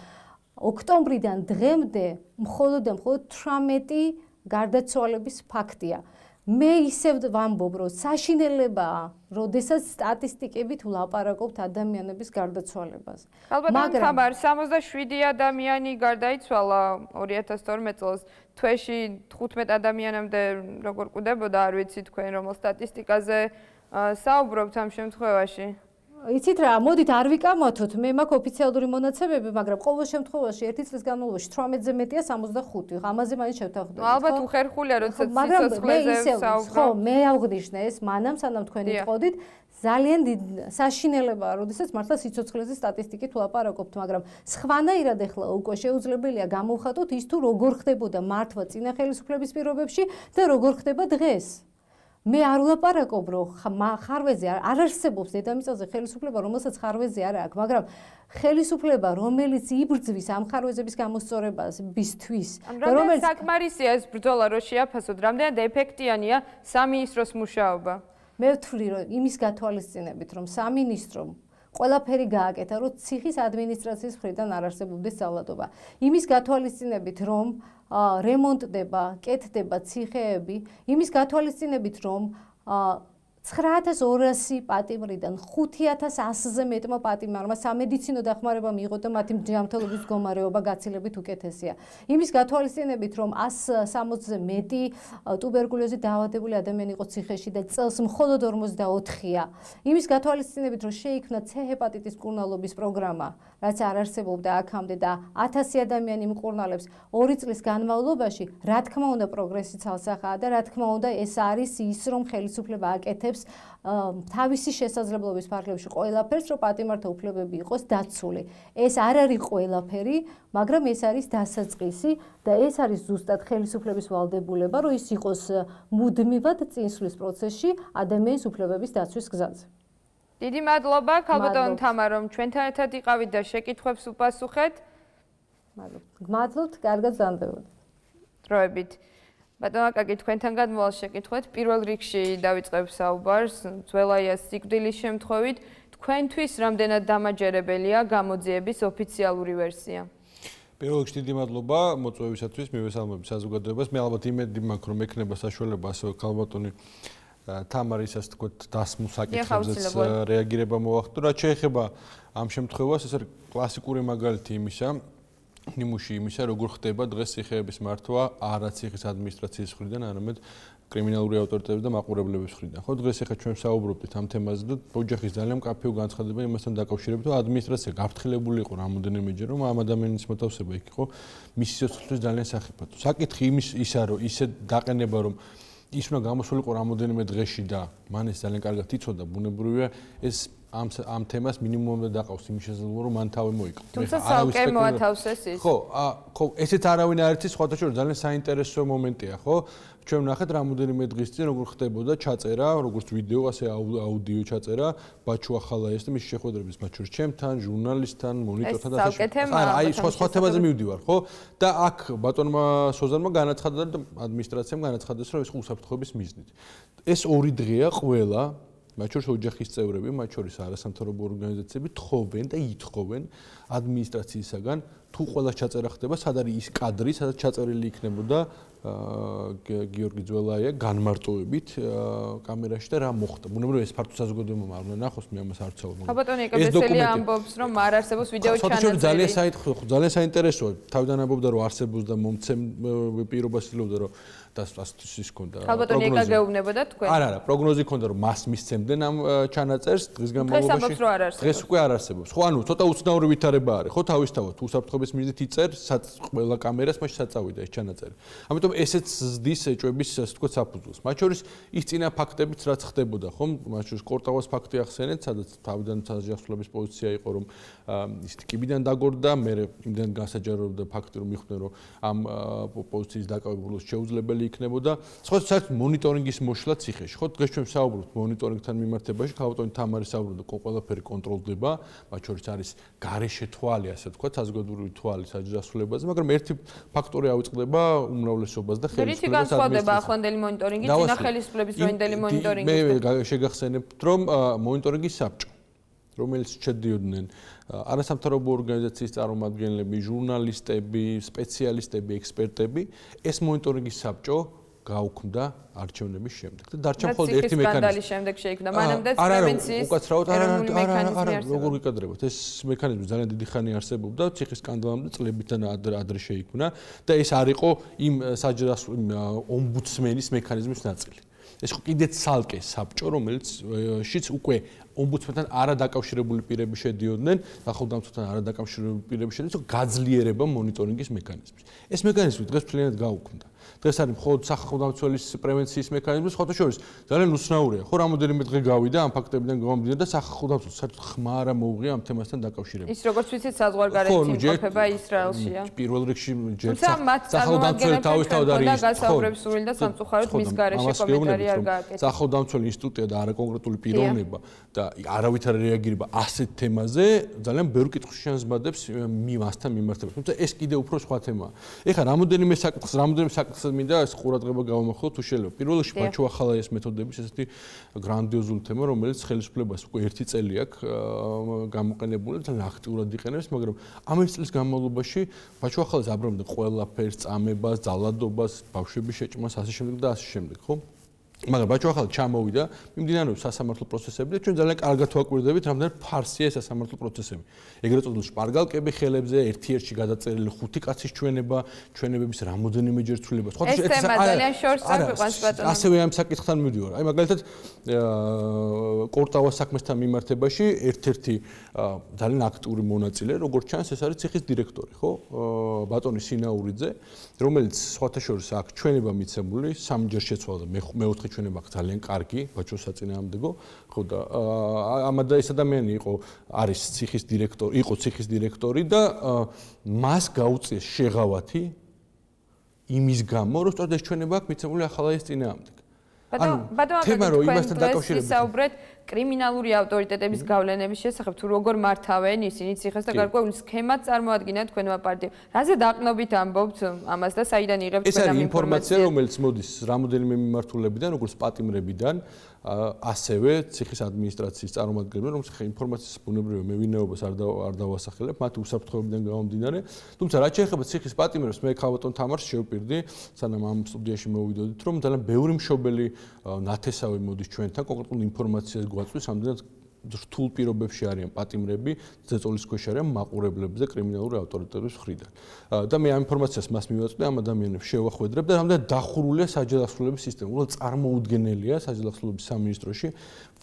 ოქტომბრიდან დღემდე მხოლოდ 18 გარდაცვალების ფაქტია. მე ისევ ვამბობ, რომ საშინელებაა, როდესაც სტატისტიკებით ვლაპარაკობთ ადამიანების გარდაცვალებას. მაგრამ 67 ადამიანი გარდაიცვალა 2012 წელს, თვეში 15 ადამიანამდე როგორ კვდებოდა, არ ვიცი თქვენ რომელ სტატისტიკაზე საუბრობთ ამ შემთხვევაში. იცით რა, მოდით არ ვიკამათოთ, მე მაქვს ოფიციალური მონაცემები, მაგრამ ყოველ შემთხვევაში ერთი წლის განმავლობაში 18-ზე მეტია 65. ამაზე მაინც შევთანხმდებით. ალბათ უხერხულია, როდესაც სიცოცხლეზე საუბრობ. ხო, მე აღვნიშნე ეს მანამ სანამ თქვენ იტყოდით, ძალიან საშინელებაა, როდესაც მართლა სიცოცხლეზე სტატისტიკით ვლაპარაკობთ, მაგრამ სხვანაირად ახლა უკვე შეუძლებელია გამოვხატოთ ის თუ როგორ ხდებოდა მართვა წინა ხელისუფლების პირობებში და როგორ ხდება დღეს. მე არ ვლაპარაკობ, რომ ხარვეზე არ არსებობს დედამიწაზე ხელისუფლება, რომელსაც ხარვეზე არ აქვს, მაგრამ ხელისუფლება, რომელიც იბრძვის ამ ხარვეზების გამოსწორებისთვის, რომელიც საკმარისია ეს ბრძოლა, რომ შეაფასოთ, რამდენად ეფექტიანია სამინისტროს მუშაობა. მე ვთვლი, რომ იმის გათვალისწინებით, რომ სამინისტრომ ყველაფერი გააკეთა, რომ ციხის ადმინისტრაციის მხრიდან არ არსებობდეს ძალადობა. იმის გათვალისწინებით, რომ რემონტდება, კეთდება ციხეები, იმის გათვალისწინებით, რომ 9200 პატიმრიდან 5100-ზე მეტმა პატიმარმა სამედიცინო დახმარება მიიღო და მათი ჯანმრთელობის მდგომარეობა გაცილებით უკეთესია. იმის გათვალისწინებით, რომ 160-ზე მეტი ტუბერკულოზით დაავადებული ადამიანი იყო ციხეში და წელს მხოლოდ 44-ია. იმის გათვალისწინებით, რომ შეიქმნა C ჰეპატიტის მკურნალობის პროგრამა, რაც არ არსებობდა აქამდე და 1000 ადამიანი მკურნალებს 2 წლის განმავლობაში, რა თქმა უნდა, პროგრესი ცალსახაა და რა თქმა უნდა, ეს არის ის, რომ ხელისუფლება აკეთებს თავისი შესაძლებლობის ფარგლებში ყველაფერს, რომ პატიმართა უფლებები იყოს დაცული. ეს არ არის ყველაფერი, მაგრამ ეს არის დასაწყისი და ეს არის ზუსტად ხელისუფლების ვალდებულება, რომ ის იყოს მუდმივად წინსვლის პროცესში ადამიანის უფლებების დაცვის გზაზე. დიდი მადლობა, ქალბატონ თამარომ ჩვენთან ერთად იყავით და შეკითხვებს უპასუხეთ. მადლობთ, კარგად ზამთრობთ. დროებით. ბატონო აკაკი, თქვენთან გადმოვალ შეკითხვით, პირველ რიგში დავიწყებ საუბარს, ძველაიას სიკვდილის შემთხვევით, თქვენთვის რამდენად დამაჯერებელია გამოძიების ოფიციალური ვერსია? პირველ რიგში დიდი მადლობა მოწვევისათვის, მივესალმები საზოგადოებას. მე ალბათ იმედი მაქვს, რომ ექნება საშუალება ასევე ქალბატონი თამარის ასე ვთქვათ დასმულ საკითხებზეც რეაგირება მოახდო. რაც შეეხება ამ შემთხვევას, ეს არის კლასიკური მაგალითი იმისა, ნიმუში იმისა, როგორ ხდება დღეს ციხეების მართვა არა ციხის ადმინისტრაციის მხრიდან, არამედ კრიმინალური ავტორიტეტების და მაყურებლების მხრიდან. ხო, დღეს ახლა ჩვენ საუბრობთ ამ თემაზე და ოჯახის ძალიან მკაფიო განცხადება იმასთან დაკავშირებით, რომ ადმინისტრაცია გაფრთხილებული იყო რამოდენიმეჯერ, რომ ამ ადამიანის მოთავსება იქ იყო მისი სიცოცხლის ძალიან სახიფათო. საკითხი ისაა, რომ ისე დაყენება, რომ ის უნდა გამოსულიყო რამოდენიმე დღეში და მან ეს ძალიან კარგად იცოდა, ბუნებრივია ეს ამ თემას მინიმუმამდე დაყავს იმის შესაძლებლობა, რომ მან თავი მოიკლო. თუმცა სალკე მოათავსეს ის. ხო, ესეც არავინ არ იცის, სხვათა შორის ძალიან საინტერესო მომენტია, ხო? ჩვენ ვნახეთ რამოდენიმე დღის წინ როგორ ხდებოდა ჩაწერა, როგორც ვიდეო, ასე აუდიო ჩაწერა, ბაჩუ ახალაიას და მის შეხვედრების მათ შორის ჩემთან, ჟურნალისტთან, მონიტორთან და აი სხვა თემაზე მივდივარ, ხო? და აქ ბატონმა სოზანმა განაცხადა და ადმინისტრაციამ განაცხადეს, რომ ეს უსაფრთხოების მიზნით. ეს 2 დღეა ყველა მათ შორის ოჯახის წევრები, მათ შორის არასამთავრობო ორგანიზაციები თხოვენ და ითხოვენ ადმინისტრაციისაგან თუ ყველა ჩაწერა ხდება, სად არის ის კადრი, სადაც ჩაწერილი იქნებოდა გიორგი ძველაია განმარტოებით კამერაში და რა მოხდა. ბუნებრივია ეს ფართო საზოგადოებამ არ უნდა ნახოს, მე ამას არ ვცალობ. ქალბატონი ეკაბესელია ამბობს, რომ არ არსებობს ვიდეო ჩანაწერი. ძალიან საინტერესოა. თავიდან ამბობდა, რომ არსებობს და მომცემ პირობას ήλობდა, რომ დასწრების ჰქონდა. ქალბატონი ეკაგეუბნებოდა თქვენ? არა, პროგნოზი ჰქონდა, რომ მას მისცემდნენ ამ ჩანაწერს დღის განმავლობაში. დღეს უკვე არ არსებობს. ხო, ანუ ცოტა უცნაური ვითარება არის, ხო, თავისთავად უსაფრთხოების მიზნით იწერ, ყველა კამერას მაშინ საწავიდა ეს ჩანაწერი. ამიტომ ესეც ზრდის ეჭვების ასე ვთქვათ საფუძველს. მათ შორის ის წინა ფაქტებიც რაც ხდებოდა, ხომ? მათ შორის კორტავას ფაქტი ახსენეთ, სადაც თავიდან საზრდასრულების პოზიცია იყო, რომ ის კიბიდან დაგორდა, მე იმდენ განსაჯაროვდა ფაქტი, რომ მიხვდნენ, რომ ამ პოზიციის დაკავება შეუძლებელი იქნებოდა. სხვა საერთოდ მონიტორინგის მოშლა ციხეში. ხო, დღეს ჩვენ საუბრობთ მონიტორინგთან მიმართებაში, ქალბატონი თამარი საუბრობდა, ყველაფერი კონტროლდება, მათ შორის არის გარეშე თვალი, ასე ვთქვათ, საზოგადოებრივი თვალი საჯარისულებაზე, მაგრამ ერთი ფაქტორი ავიწყდება უმრავლესობას და ხელისუფლებას განსხვავდება ახლანდელი მონიტორინგი წინა ხელისუფლების დროინდელი მონიტორინგის. მე შეგახსენებთ, რომ მონიტორინგის საბჭო, რომელიც შედიოდნენ არასამთავრობო ორგანიზაციის წარმომადგენლები, ჟურნალისტები, სპეციალისტები, ექსპერტები, ეს მონიტორინგის საბჭო გაუქმდა არჩევნების შემდეგ და დარჩა მხოლოდ ერთი მექანიზმი. სკანდალის შემდეგ შეიქმნა, მანამდე პრევენციის ეროვნული მექანიზმი არსებობდა. როგორ ვიკადრებთ? ეს მექანიზმი ძალიან დიდი ხანი არსებობდა, ციხის სკანდალამდე წლებიდან ადრე შეიქმნა და ეს არ იყო იმ ომბუდსმენის მექანიზმის ნაწილი. ეს ხო კიდეც ცალკე საბჭო, რომელიცშიც უკვე ომბუდსმენთან არადაკავშირებული პირები შედიოდნენ, სახელმწიფოსთან არადაკავშირებული პირები შედიოდნენ, გაძლიერება მონიტორინგის მექანიზმის. ეს მექანიზმი დღეს მთლიანად გაუქმდა. დღეს არის მხოლოდ სახელმწიფოს პრევენციის მექანიზმი, სხვათა შორის ძალიან უცნაურია. ხო, რამოდენიმე დღე გავიდა ამ ფაქტებიდან გამომდინარე და სახელმწიფოს საერთოდ ხმა არ მოუღია ამ თემასთან დაკავშირებით. ის როგორც ვიცით, საზღვარგარეთ იმყოფება ისრაელშია. პირველ რიგში ჯერ სახელმწიფო თავისთავად არის გასაუბრებსული და სამწუხაროდ მის გარეშე კომენტარი არ გააკეთა. სახელმწიფო ინსტიტუტია და არაკონკრეტული პიროვნება და არავითარი რეაგირება ასეთ თემაზე ძალიან ბევრ კითხვას შეასაბამებს მასთან მიმართებით. თუმცა ეს კიდევ უფრო სხვა თემაა. ეხლა რამოდენიმე საკითხს მინდა ეს ყურადღება გავამახვილო თუ შეიძლება. პირველ რიგში ბაჩო ახალაიას მეთოდების ესეთი გრანდიოზული თემა, რომელიც ხელისუფლებას უკვე 1 წელი აქვს გამოყენებული და აქტიურად იყენებს, მაგრამ ამ 1 წლის განმავლობაში ბაჩო ახალაიას აბრამდა ყველაფერს, წამებას, ძალადობას, ბავშვების შეჭმას, ასე შემდეგ და ასე შემდეგ, ხო? მაგრამ ბაჩო ახალი ჩამოვიდა, მიმდინარეობს სასამართლო პროცესები და ჩვენ ძალიან კარგად ვაკვირდებით, რამდენად ფარსია ეს სასამართლო პროცესები. ეგრეთ წოდებული შპარგალკები ხელებზე, ერთ-ერთი გადაწერილი 5 კაცის ჩვენებების რამოდენიმეჯერ ცვლილება. ეს თემა ძალიან შორს აკვირვებს ბატონო. ასევე ამ საკითხთან მივდივარ. აი მაგალითად კორტავას საქმესთან მიმართებაში ერთ-ერთი ძალიან აქტიური მონაწილე, როგორც ჩანს, ეს არის ციხის დირექტორი, ხო? ბატონი სინაურიძე, რომელიც სხვათა შორის აქ ჩვენება მიცემული, 3ჯერ შეცვალა და მეოთხე ჩვენება ძალიან კარგი, ბაჩოს საწინააღმდეგო, ხო და ამადა ეს ადამიანი არის ციხის დირექტორი და მას გაუწიეს შეღავათი იმის გამო, რომ სწორედ ეს ჩვენება აქვს მიცემული ახალაიას წინააღმდეგ. თემა რომ იმასთან დაკავშირებით საუბრეთ კრიმინალური ავტორიტეტების გავლენების შესახებ თუ როგორ მართავენ ისინი ციხეს და გარკვეული სქემად წარმოადგენენ თქვენმა პარტიამ. რაზე დაყნობით ამბობთ ამას და საიდან იღებთ ეს არის ინფორმაცია, რომელიც მოდის რამოდენიმე მიმართულებიდან, როგორც პატიმრებიდან, ასევე ციხის ადმინისტრაციის წარმომადგენლები, რომელსაც ინფორმაციის ბუნებრივი მევინაობას არ დავასახელებ, მათი უსაფრთხოებიდან გამომდინარე. თუმცა რაც შეეხება ციხის პატიმრებს, მე ქალბატონ თამარს შევპირდი, სანამ ამ სტუდიაში მოვიდოდით, რომ ძალიან ბევრი მშობელი ნათესავი მოდის ჩვენთან, კონკრეტულ ინფორმაციას გვაწვის, ამდენად რთულ პირობებში არიან პატიმრები, ზეწოლის ქვეშ არიან მაყურებლების და კრიმინალური ავტორიტეტების მხრიდან. და მე ამ ინფორმაციას მას მივაწვდი, ამ ადამიანებს შევახვედრებ და რამდენად დახურულია საჯელახსრულების სისტემა. უბრალოდ წარმოუდგენელია საჯელახსრულების სამინისტროში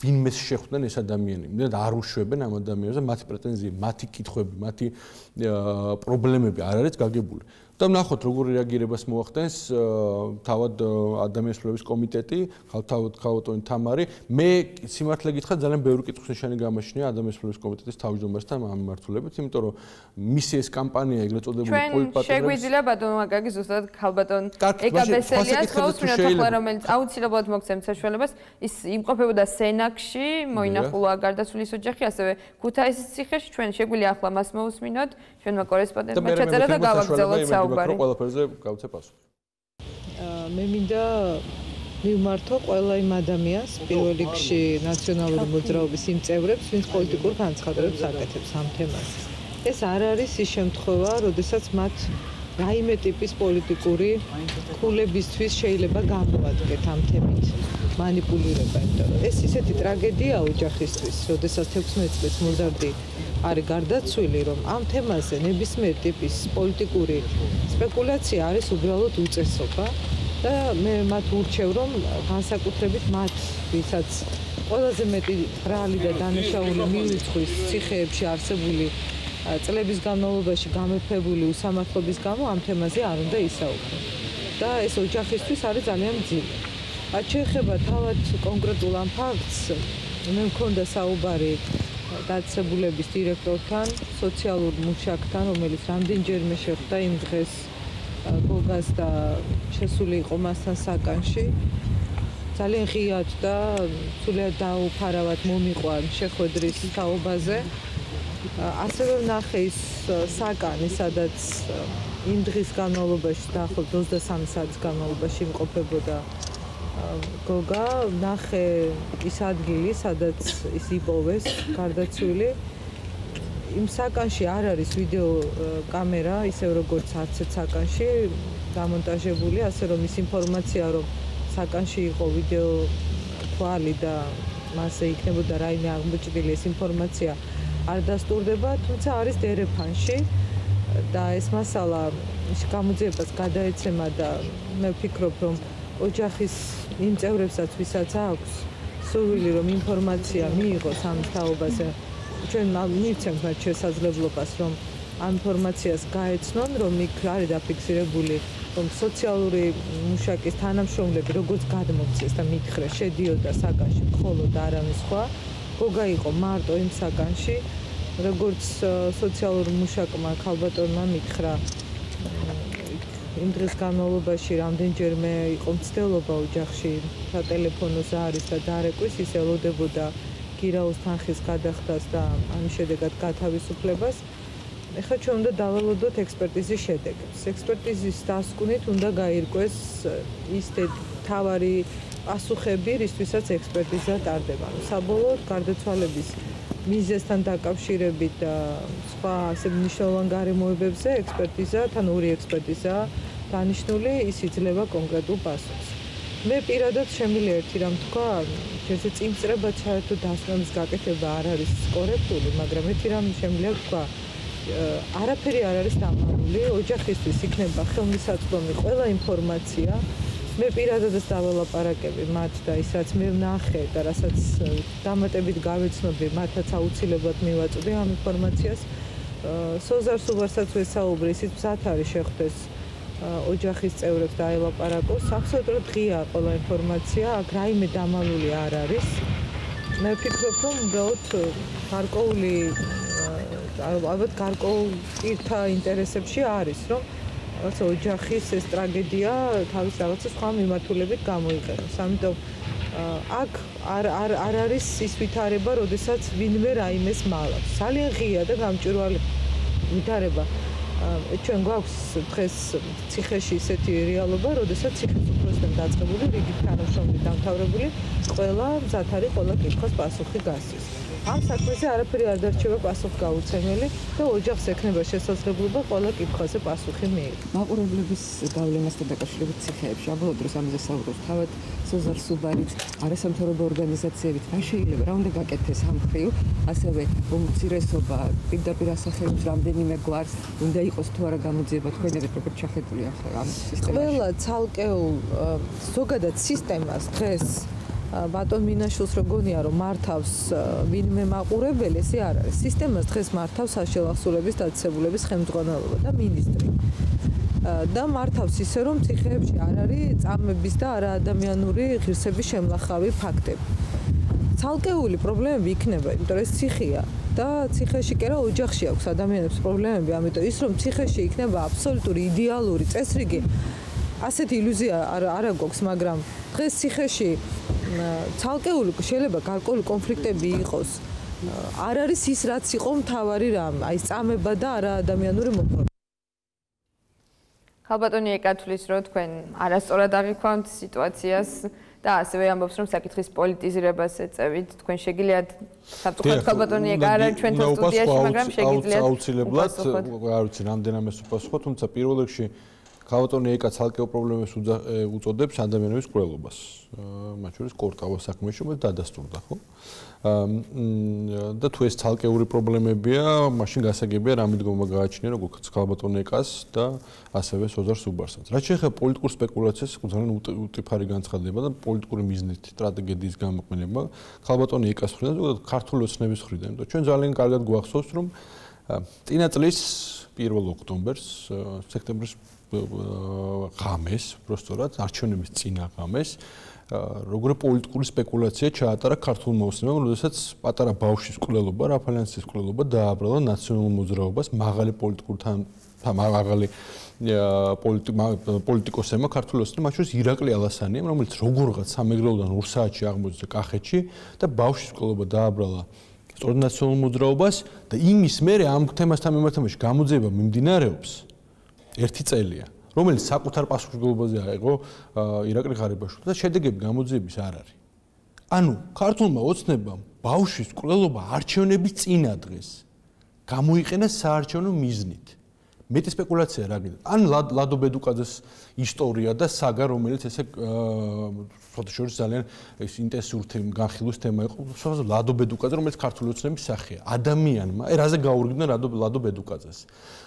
ვინმეს შეხვდნენ ეს ადამიანები. მე არ უშვებენ ამ ადამიანებს და მათი პრეტენზიები, მათი კითხვები, მათი პრობლემები არ არის გაგებული. და ნახოთ როგორი რეაგირებას მოახდენს თავად ადამიანის უფლებების კომიტეტი, ქალბატონი თამარი. მე სიმართლე გითხრათ ძალიან ბევრი კითხვის ნიშანი გამაჩნია ადამიანის უფლებების კომიტეტის თავმჯდომარესთან ამ მიმართულებით, იმიტომ რომ მისი ეს კამპანია ეგრეთ წოდებული პოლიტპატრონების შეგვიძლია ბატონო მაგაგი ზუსტად ქალბატონ ეკაბესელიას ხოსმინოთ ახლა რომელიც აუცილებლად მოგცემთ საშუალებას ის იმყოფებოდა სენაკში, მოინახულა გარდაცვლილის ოჯახი, ასევე ქუთაისის ციხეში. ჩვენ შეგვიძლია ახლა მას მოусმინოთ, ჩვენმა კორესპონდენტმა ჩაწერა და გავაგრძელოთ საუბარი. ყველაფერზე გავცე პასუხი. მე მინდა მივმართო ყველა იმ ადამიანს, პირველ რიგში ნაციონალური მოძრაობის იმ წევრებს, ვინც პოლიტიკურ განცხადებებს აკეთებს ამ თემაზე. ეს არ არის ის შემთხვევა, როდესაც მათ რაიმე ტიპის პოლიტიკური ქულებისთვის შეიძლება გამოადგეთ ამ თემით манипулირება, იმიტომ რომ ეს ისეთი ტრაგედია ოჯახისთვის, როდესაც 16 წლის მოზარდი არის გარდაცვლილი, რომ ამ თემაზე ნებისმიერ ტიპის პოლიტიკური სპეკულაცია არის უბრალოდ უწესობა და მე მათ ურჩევ, რომ განსაკუთრებით მათ, ვისაც ყველაზე მეტი ბრალი და დანაშაული მიუძღვის ციხეებში არსებული წლების განმავლობაში გამეფებული უსამართლობის გამო ამ თემაზე არ უნდა ისაუბრონ. და ეს ოჯახისთვის არის ძალიან მძიმე. რაც შეეხება თავად კონკრეტულ ამ ფაქტს, მე მქონდა საუბარი დაწესებულების დირექტორთან, სოციალურ მუშაკთან, რომელიც რამდენჯერმე შეხვდა იმ დღეს გოგას და შესული იყო მასთან საკანში. ძალიან ღიად და სულიად დაუფარავად მომიყვან შეხვედრის თაობაზე. ასევე ვნახე ის საკანი, სადაც იმ დღის განმავლობაში დაახლოებით 23 საათის განმავლობაში იმყოფებოდა გოგა, ვნახე ის ადგილი, სადაც ის იპოვეს გარდაცვლილი. იმ საკანში არ არის ვიდეო კამერა, ისევ როგორც არც ერთ საკანში დამონტაჟებული, ასე რომ ის ინფორმაცია, რომ საკანში იყო ვიდეო თვალი და მასზე იქნებოდა რაიმე აღმოჩენილი ეს ინფორმაცია არ დასტურდება, თუმცა არის დერეფანში და ეს მასალა გამოძიებას გადაეცემა და მე ვფიქრობ, რომ ოჯახის იმ წევრებსაც, ვისაც აქვს სურვილი რომ ინფორმაცია მიიღოს ამ თაობაზე ჩვენ მივცემთ მათ შესაძლებლობას რომ ამ ინფორმაციას გაეცნონ რომ იქ არის დაფიქსირებული რომ სოციალური მუშაკის თანამშრომლები როგორც გადმოქცეს და მითხრეს შედიოდა საგანში მხოლოდ არავის სხვა გოგა იყო მარტო იმ საგანში როგორც სოციალური მუშაკმა ქალბატონმა მითხრა იმ დღის განმავლობაში რამდენჯერმე იყო მცდელობა ოჯახში სატელეფონო ზარის და დარეკვის ის ელოდებოდა გირაოს თანხის გადახდას და ამის შედეგად გათავისუფლებას ეხლა ჩვენ უნდა დავალოდოთ ექსპერტიზის შედეგებს. ექსპერტიზის დასკვნით უნდა გაირკვეს ის თავარი პასუხები, რისთვისაც ექსპერტიზა ტარდება. საბოლოოდ გარდაცვალების მიზეზთან დაკავშირებით და სხვა ასეთ მნიშვნელოვან გარემოებებზე ექსპერტიზა, თან ორი ექსპერტიზა დანიშნული, ის იძლევა კონკრეტულ პასუხს. მე პირადად შემიძლია ერთი რამ თქვა, ესე წინწრებად საერთოდ დასკვნების გაკეთება არ არის კორექტული, მაგრამ ერთი რამ შემიძლია თქვა არაფერი არ არის დამალული, ოჯახისთვის იქნება ხელმისაწვდომი ყველა ინფორმაცია. მე პირადადაც დაველაპარაკები მათ და ის რაც მე ვნახე და რასაც დამატებით გავეცნობი, მათაც აუცილებლად მივაწვდი ამ ინფორმაციას. სოზარ სუბარსაც ვესაუბრე, ისიც მზად არის შეხვდეს ოჯახის წევრებს დაელაპარაკოს. აბსოლუტურად ღია ყველა ინფორმაცია, აქ რაიმე დამალული არ არის. მე ვფიქრობ, რომ უბრალოდ გარკვეული ალბათ გარკვეულ პირთა ინტერესებში არის, რომ რაღაცა ოჯახის ეს ტრაგედია თავის რაღაცა სხვა მიმართულებით გამოიყენოს. ამიტომ აქ არ არის ის ვითარება, როდესაც ვინმე რაიმეს მალავს. ძალიან ღია და გამჭვირვალე ვითარება. ჩვენ გვაქვს დღეს ციხეში ისეთი რეალობა, როდესაც ციხის უფროსთან დაწყებული რიგით თანამშრომლები დამთავრებული ყველა მზად არის ყველა კითხვას პასუხი გასცეს. ამ საქმეზე არაფერი არ დარჩება პასუხგაუცემელი და ოჯახს ექნება შესაძლებლობა ყველა კითხვაზე პასუხი მიიღოს. მაყურებლების გავლენასთან დაკავშირებით ციხეებში ამბობ დროს ამაზე საუბრობთ თავად სოზარ სუბარიც არასამთავრობო ორგანიზაციებით რა შეიძლება რა უნდა გაკეთდეს ამ მხრივ ასევე უმცირესობა პირდაპირ ასახელებს რამდენიმე გვარს უნდა იყოს თუ არა გამოძიება თქვენებით როგორც ჩახედული ახლა ამ სისტემაში ყველა ცალკეულ ზოგადად სისტემას დღეს ბატონ მინაშვილს როგორია რომ მართავს ვინმე მაყურებელი ესე არ არის სისტემას დღეს მართავს საშელახსოვრების დაწესებულების ხელმძღვანელობა და მინისტრი და მართავს ისე რომ ციხეებში არ არის წამების და არაადამიანური ღირსების შემლახავი ფაქტები ცალკეული პრობლემები იქნება იმიტომ რომ ეს ციხეა და ციხეში კი არა ოჯახში აქვს ადამიანებს პრობლემები ამიტომ ის რომ ციხეში იქნება აბსოლუტური იდეალური წესრიგი ასეთი ილუზია არ გვაქვს მაგრამ დღეს ციხეში ცალკეული შეიძლება გარკვეული კონფლიქტები იყოს არ არის ის რაც იყო მთავარი რამ აი წამება და არაადამიანური მოქმედება ხალბატონი ეკათვლის რომ თქვენ არასწორად აღიქვამთ სიტუაციას და ასევე ამბობს რომ საკითხის პოლიტიზირებას ეწევით თქვენ შეგიძლიათ საფრთხეთ ხალბატონი ეკა არ არის ჩვენთან სტუდიაში მაგრამ შეგიძლიათ აუცილებლად არ ვიცი რამდენამეს უპასუხო თუმცა პირველ რიგში ხალბატონი ეკა ცალკეულ პრობლემებს უწოდებს ადამიანების კვლელობას მათ შორის კორტავას საქმეში რომ დადასტურდა ხო და თუ ეს ცალკეული პრობლემებია მაშინ გასაგებია რა მიდგომა გააჩნია როგორც ხალბატონი ეკას და ასევე სოზარ სუბარსაც რაც შეეხება პოლიტიკურ სპეკულაციას ძალიან უტიფარი განცხადება და პოლიტიკური მიზნით სტრატეგიის გამოყენება ხალბატონი ეკას მხრიდან ზოგადად ქართული ოცნების მხრიდან იმიტომ ჩვენ ძალიან კარგად გვახსოვს რომ წინა წლის 1 ოქტომბერს სექტემბრის ღამეს, უბრალოდ არჩევნების წინა ღამეს, როგორი პოლიტიკური სპეკულაცია ჩაატარა ქართულმა ოცნებამ, როდესაც პატარა ბავშვის კვლელობა, რაფალიანსის კვლელობა დააბრალა ნაციონალურ მოძრაობას, მაღალი მაღალი პოლიტიკოსებმა ქართული ოცნება, მათ შორის ირაკლი ალასანიამ, რომელიც როგორღაც სამეგრელოდან 2 საათში აღმოჩნდა კახეთში და ბავშვის კვლელობა დააბრალა სწორედ ნაციონალურ მოძრაობას და იმის მერე ამ თემასთან მიმართებაში გამოძიება მიმდინარეობს 1 წელია, რომელიც საკუთარ პასუხისმგებლობაზე აიღო ირაკლი ღარიბაშვილი და შედეგები გამოძიების არ არის. ანუ ქართულმა ოცნებამ ბავშვის კვლელობა არჩევნების წინა დღეს გამოიყენა საარჩევნო მიზნით. მეტი სპეკულაცია რა გინდა? ან ლადო ბედუკაძეს ისტორია და საგა, რომელიც ესე ფოტოშორის ძალიან ინტენსიური განხილვის თემა იყო. ლადო ბედუკაძე, რომელიც ქართული ოცნების სახეა. ადამიანმა, რაზე გაურიგდნენ ლადო ბედუკაძეს?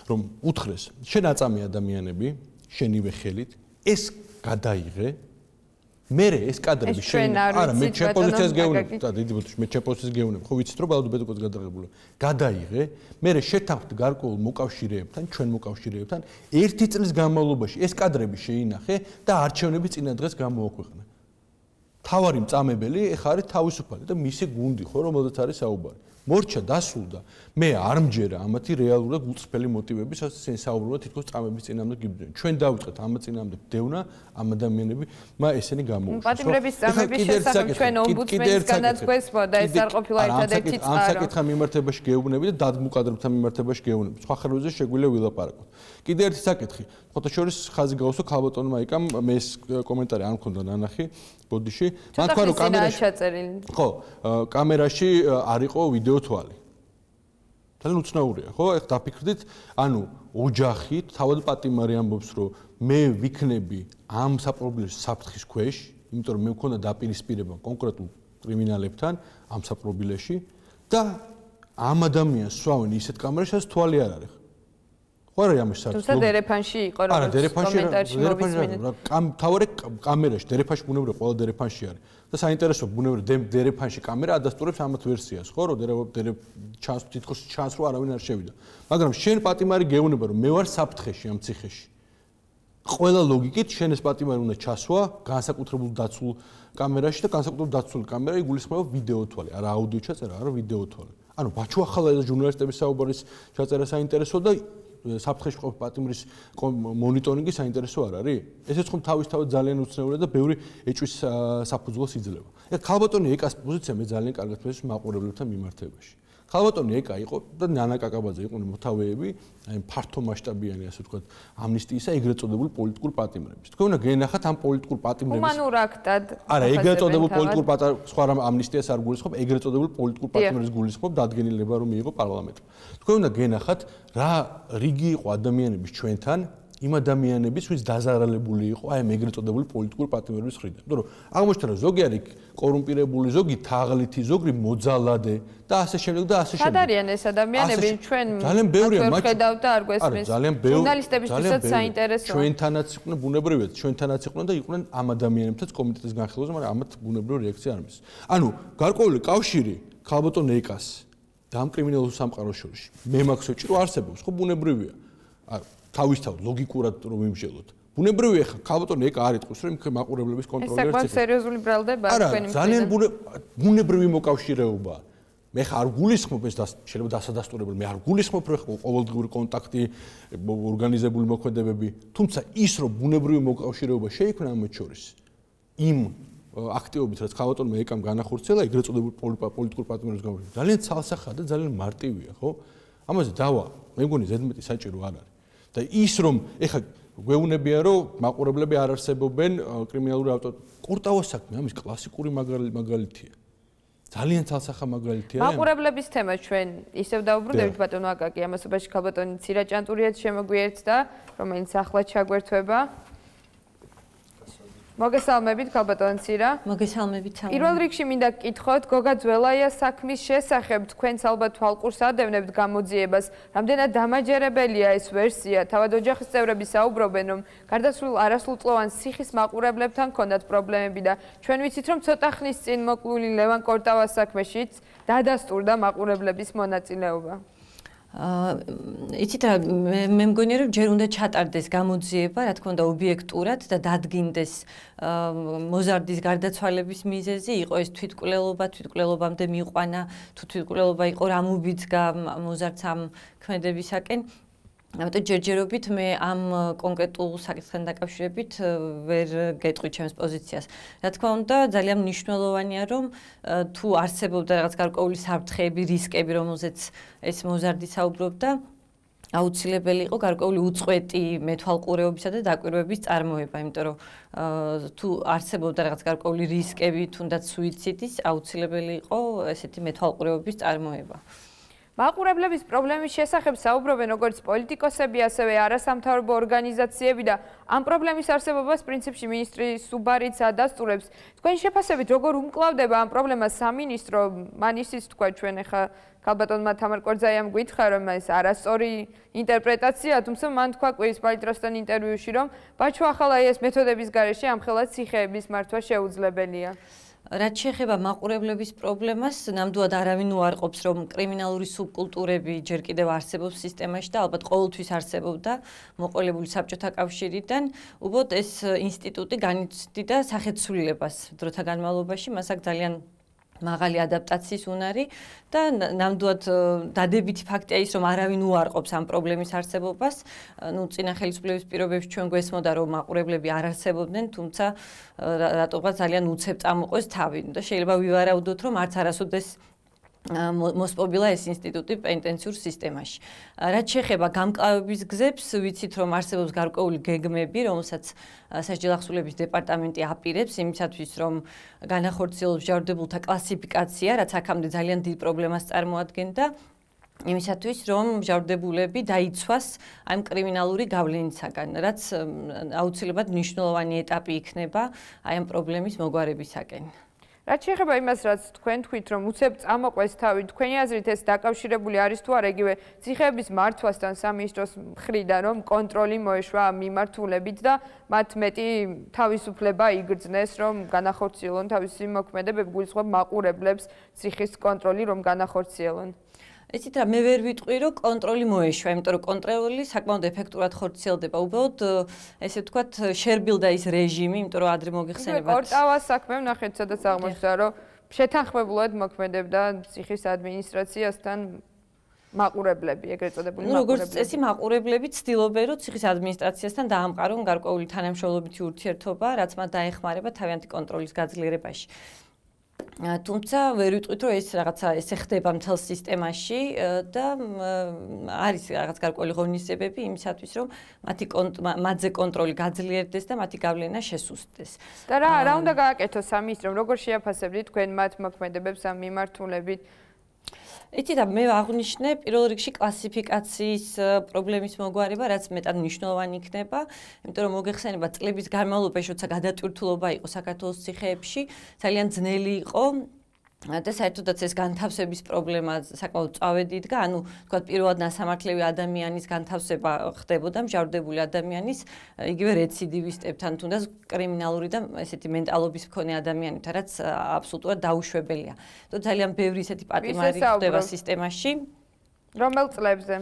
რომ უთხრეს, შენ აწამე ადამიანები, შენივე ხელით, ეს გადაიღე მე ეს კადრები არა მე ჩემ პოზიციას გეუნებ და დიდი ბოთში მე ჩემ პოზიციას გეუნებ ხო ვიცით რომ ბალდო ბედოკოც გადაღებულია გადაიღე მე შეთანხმდით გარკვეულ მოკავშირეებთან ჩვენ მოკავშირეებთან ერთი წლის განმავლობაში ეს კადრები შეინახე და არჩევნები წინა დღეს გამოაქვეყნა თავარი მწამებელი ეხა არის თავისუფალი და მისი გუნდი ხო რომელზეც არის საუბარი მორჩა დასულდა მე არ მჯერა ამათი რეალურად გულწრფელი მოტივები სადაც საუბრობთ თითქოს წამების წინამდე გიბრძენ ჩვენ დავიწყეთ ამ წინამდე დევნა ამ ადამიანები ესენი გამოუშვეს პატიმრების წამების შესახებ ჩვენ ომბუდსმენის განაცხადებდა ეს არ ყოფილა ერთადერთი წყარო ამ საკითხთან მიმართებაში გეუბნები და დადგმულ კადრებთან მიმართებაში გეუბნები სხვა ხელებზე შეგვიძლია ვილაპარაკოთ კიდე ერთი საკითხი ფოტოშორის ხაზი გავუსო ქალბატონმა იკამ მე ეს კომენტარი არ მქონდა ნანახი ბოდიში მან თქვა რომ კამერაში ხო კამერაში არ იყო ვიდეო თვალი ძალიან უცნაურია ხო ეხლა დაფიქრდით ანუ ოჯახი თავად პატიმარი ამბობს რომ მე ვიქნები ამ საპრობლემო საფრთხის ქვეშ იმიტომ რომ მე მქონდა დაპირისპირება კონკრეტულ კრიმინალებთან ამ საპრობილეში და ამ ადამიანს სვავენ ისეთ კამერაშიც თვალი არ არის ხო არა ამის საერთოდ თუმცა დერეფანში იყო როგორც კომენტარში მოვისმინეთ თავარი კამერაში დერეფანში ბუნებრივია ყველა დერეფანში არის და საინტერესო ბუნებრივია დერეფანში კამერა ადასტურებს ამათ ვერსიას ხო რომ ჩანს თითქოს ჩანს რომ არავინ არ შევიდა მაგრამ შენ პატიმარი გეუბნება რომ მე ვარ საფრთხეში ამ ციხეში ყველა ლოგიკით შენ ეს პატიმარი უნდა ჩასვა განსაკუთრებულ დაცულ კამერაში და განსაკუთრებულ დაცული კამერა იგულისხმება ვიდეო თვალი არა აუდიო ჩაწერა არა ვიდეო თვალი ანუ ბაჩუ ახლა ეს ჟურნალისტების საუბარის ჩაწერა საინტერესო და საფრთხეში ყოფ პატიმრის მონიტორინგი საინტერესო არ არის ესეც ხომ თავისთავად ძალიან უცნაურია და ბევრი ეჭვის საფუძველს იძლევა ეხლა ქალბატონი ეკას პოზიცია მე ძალიან კარგად მესმის მაყურებლებთან მიმართებაში ქალბატონი ეკა იყო და ნანა კაკაბაძე იყვნენ მოთავეები აი ფართო მასშტაბიანი ასე ვთქვათ ამნისტიისა ეგრეთ წოდებული პოლიტიკურ პატიმრების თქვენ უნდა გენახათ ამ პოლიტიკურ პატიმრების ჰუმანურ აქტად არა ეგრეთ წოდებული პოლიტიკურ სხვა რამ ამნისტიას არ გულისხმობ ეგრეთ წოდებული პოლიტიკურ პატიმრების გულისხმობ დადგენილება რომ მიიღო პარლამენტმა თქვენ უნდა გენახათ რა რიგი იყო ადამიანების ჩვენთან იმ ადამიანების ვის დაზარალებული იყო აი ეგრეთ წოდებული პოლიტიკურ პატიმრების მხრიდან იმიტომ რომ აღმოჩნდა რომ ზოგი არის კორუმპირებული ზოგი თაღლითი ზოგი მოძალადე და ასე შემდეგ და ასე შემდეგ სად არიან ეს ადამიანები ჩვენ ძალიან ბევრია მათ ხედავთ და არ გვესმის ჟურნალისტებისთვისაც საინტერესოა ჩვენთანაც იყვნენ ბუნებრივია ჩვენთანაც იყვნენ და იყვნენ ამ ადამიანებთაც კომიტეტის განხილვაზე მაგრამ ამათ ბუნებრივი რეაქცია არ მისცეს ანუ გარკვეული კავშირი ქალბატონ ეკას და ამ კრიმინალურ სამყაროს შორის მე მაქვს ეჭი რომ არსებობს ხო ბუნებრივია თავისთავად ლოგიკურად რომ ვიმსჯელოთ ბუნებრივია ხა ქალბატონი ეკა არ იტყვის რომ იმ მაყურებლების კონტროლერს ეს საკმაოდ სერიოზული ბრალდება თქვენი მხრიდან ძალიან ბუნებრივი მოკავშირეობა მე ხა არ გულისხმობ ეს შეიძლება დასადასტურებელი მე არ გულისხმობ რომ ყოველდღიური კონტაქტი ორგანიზებული მოქმედებები თუმცა ის რომ ბუნებრივი მოკავშირეობა შეიქმნა ამათ შორის იმ აქტივობით რაც ქალბატონმა ეკამ განახორციელა ეგრეთ წოდებული პოლიტიკურ პატიმრების გამო ძალიან ცალსახაა და ძალიან მარტივია ხო ამაზე დავა მე მგონი ზედმეტი საჭირო არ არის და ის რომ ეხა გვეუბნებია რომ მაყურებლები არ არსებობენ კრიმინალური კურტავას საქმე ამის კლასიკური მაგალითია ძალიან ცალსახა მაგალითია მაყურებლების თემა ჩვენ ისევ დაუბრუნდებით ბატონო აკაკი ამასობაში ქალბატონი ცირაჭანტურიაც შემოგვიერთდა რომელიც ახლა ჩაგვერთვება მოგესალმებით ქალბატონ ცირა. მოგესალმებით. პირველ რიგში მინდა გკითხოთ გოგა ძველაია საქმის შესახებ თქვენს ალბათ თვალყურს ადევნებთ გამოძიებას. რამდენად დამაჯერებელია ეს ვერსია? თავად ოჯახის წევრები საუბრობენ რომ გარდაცვლილ არასრულწლოვან სიხის მაყურებლებთან ჰქონდათ პრობლემები და ჩვენ ვიცით რომ ცოტა ხნის წინ მოკლული ლევან კორტავას საქმეშიც დადასტურდა მაყურებლების მონაწილეობა. იცით რა მე მგონია რომ ჯერ უნდა ჩატარდეს გამოძიება, რა თქმა უნდა ობიექტურად და დადგინდეს მოზარდის გარდაცვალების მიზეზი, იყო ეს თვითკვლელობამდე მიიყვანა, თუ თვითკვლელობა იყო რა მობიძგა მოზარდს ამ ქმედებისაკენ. ამიტომ ჯერჯერობით მე ამ კონკრეტულ საკითხთან დაკავშირებით ვერ გეტყვი ჩემს პოზიციას. რა თქმა უნდა, ძალიან მნიშვნელოვანია, რომ თუ არსებობდა რაღაც გარკვეული საფრთხეები, რისკები, რომელზეც ეს მოზარდი საუბრობდა, აუცილებელი იყო გარკვეული უწყვეტი მეთვალყურეობისა და დაკვირვების წარმოება, იმიტომ რომ თუ არსებობდა რაღაც გარკვეული რისკები, თუნდაც სუიციდის, აუცილებელი იყო ესეთი მეთვალყურეობის წარმოება. მაყურებლების პრობლემის შესახებ საუბრობენ როგორც პოლიტიკოსები, ასევე არასამთავრობო ორგანიზაციები და ამ პრობლემის არსებობას პრინციპში მინისტრი სუბარიც ადასტურებს. თქვენ შეფასებით როგორ უმკლავდება ამ პრობლემას სამინისტრო? მან ისიც თქვა ჩვენ ახლა ქალბატონმა თამარ კვერძაიამ გითხრა რომ ეს არასწორი ინტერპრეტაცია, თუმცა მან თქვა კვირისპალი დროსთან ინტერვიუში რომ ბაჩო ახლა ეს მეთოდების გარეშე ამხელად ციხეების მართვა შეუძლებელია. რაც შეეხება მაყურებლების პრობლემას, ნამდვილად არავინ უარყოფს, რომ კრიმინალური სუბკულტურები ჯერ კიდევ არსებობს სისტემაში და ალბათ ყოველთვის არსებობდა მოყოლებული საბჭოთა კავშირიდან. უბრალოდ ეს ინსტიტუტი განიცდიდა სახეცვლილებას დროთა განმავლობაში, მას აქვს ძალიან მაღალი ადაპტაციის უნარი და ნამდვილად დადებითი ფაქტია ის, რომ არავინ უარყოფს ამ პრობლემის არსებობას. წინა ხელისუფლების პირობებში ჩვენ გვესმოდა, რომ მაყურებლები არ არსებობდნენ, თუმცა რატომღაც ძალიან უცებ წამოყვეს თავი და შეიძლება ვივარაუდოთ, რომ არც არასოდეს მოსპობილა ეს ინსტიტუტი პენტენციურ სისტემაში. რაც შეეხება გამკლავების გზებს, ვიცით რომ არსებობს გარკვეული გეგმები, რომელსაც სასჯელ ახსულების დეპარტამენტი აპირებს იმისათვის, რომ განახორციელოს მჟავრდებულთა კლასიფიკაცია, რაც აქამდე ძალიან დიდ პრობლემას წარმოადგენდა. იმისათვის, რომ მჟავრდებულები დაიცვას ამ კრიმინალური გავლენისაგან, რაც აუცილებლად მნიშვნელოვანი ეტაპი იქნება აი ამ პრობლემის მოგვარებისაკენ. რაც შეეხება იმას, რაც თქვენ თქვით, რომ უცებ წამოყვეს თავი, თქვენი აზრით ეს დაკავშირებული არის თუ არა იგივე ციხეების მართვასთან სამინისტროს მხრიდან, რომ კონტროლი მოეშვა ამ მიმართულებით და მათ მეტი თავისუფლება იგრძნეს, რომ განახორციელონ თავისი მოქმედებები, გულისხმობ მაყურებლებს ციხის კონტროლი რომ განახორციელონ. იცით რა, მე ვერ ვიტყვი, რომ კონტროლი მოეშვა, იმიტომ რომ კონტროლი საკმაოდ ეფექტურად ხორციელდება. უბრალოდ ესე ვთქვათ, შერბილდა ის რეჟიმი, იმიტომ რომ ადრე მოგიხსენებათ. კორტავას საქმე ვნახეთ, სადაც აღმოჩნდა, რომ შეთანხმებულად მოქმედებდა ციხის ადმინისტრაციასთან მაყურებლები, ეგრეთ წოდებული მაყურებლები. როგორც წესი, მაყურებლები ცდილობენ, რომ ციხის ადმინისტრაციასთან დაამყარონ გარკვეული თანამშრომლობითი ურთიერთობა, რაც მათ დაეხმარება თავიანთი კონტროლის გაძლიერებაში. თუმცა ვერ ვიტყვით, რომ ეს რაღაცა ესე ხდება მთელ სისტემაში და არის რაღაც გარკვეული ღონისძიებები იმისათვის, რომ მათზე კონტროლი გაძლიერდეს და მათი გავლენა შესუსტდეს. და რა უნდა გააკეთოს სამინისტრომ, როგორ შეაფასებთ თქვენ მათ მოქმედებებს ამ მიმართულებით? იცით რა, მე აღნიშნე პირველ რიგში კლასიფიკაციის პრობლემის მოგვარება, რაც მეტად მნიშვნელოვანი იქნება, იმიტომ რომ მოგეხსენება წლების განმავლობაში, როცა გადატვირთულობა იყო საქართველოს ციხეებში, ძალიან ძნელი იყო და საერთოდაც ეს განთავსების პრობლემა საკმაოდ წავედი იდგა, ანუ თქვა პირველად ნასამართლევი ადამიანის განთავსება ხდებოდა მჟავრდებული ადამიანის იგივე რეციდივისტებთან, თუნდაც კრიმინალური და ესეთი მენტალობის მქონე ადამიანებთან, რაც აბსოლუტურად დაუშვებელია. ძალიან ბევრი ესეთი პატიმარი ხდება სისტემაში. რომელ წლებზე?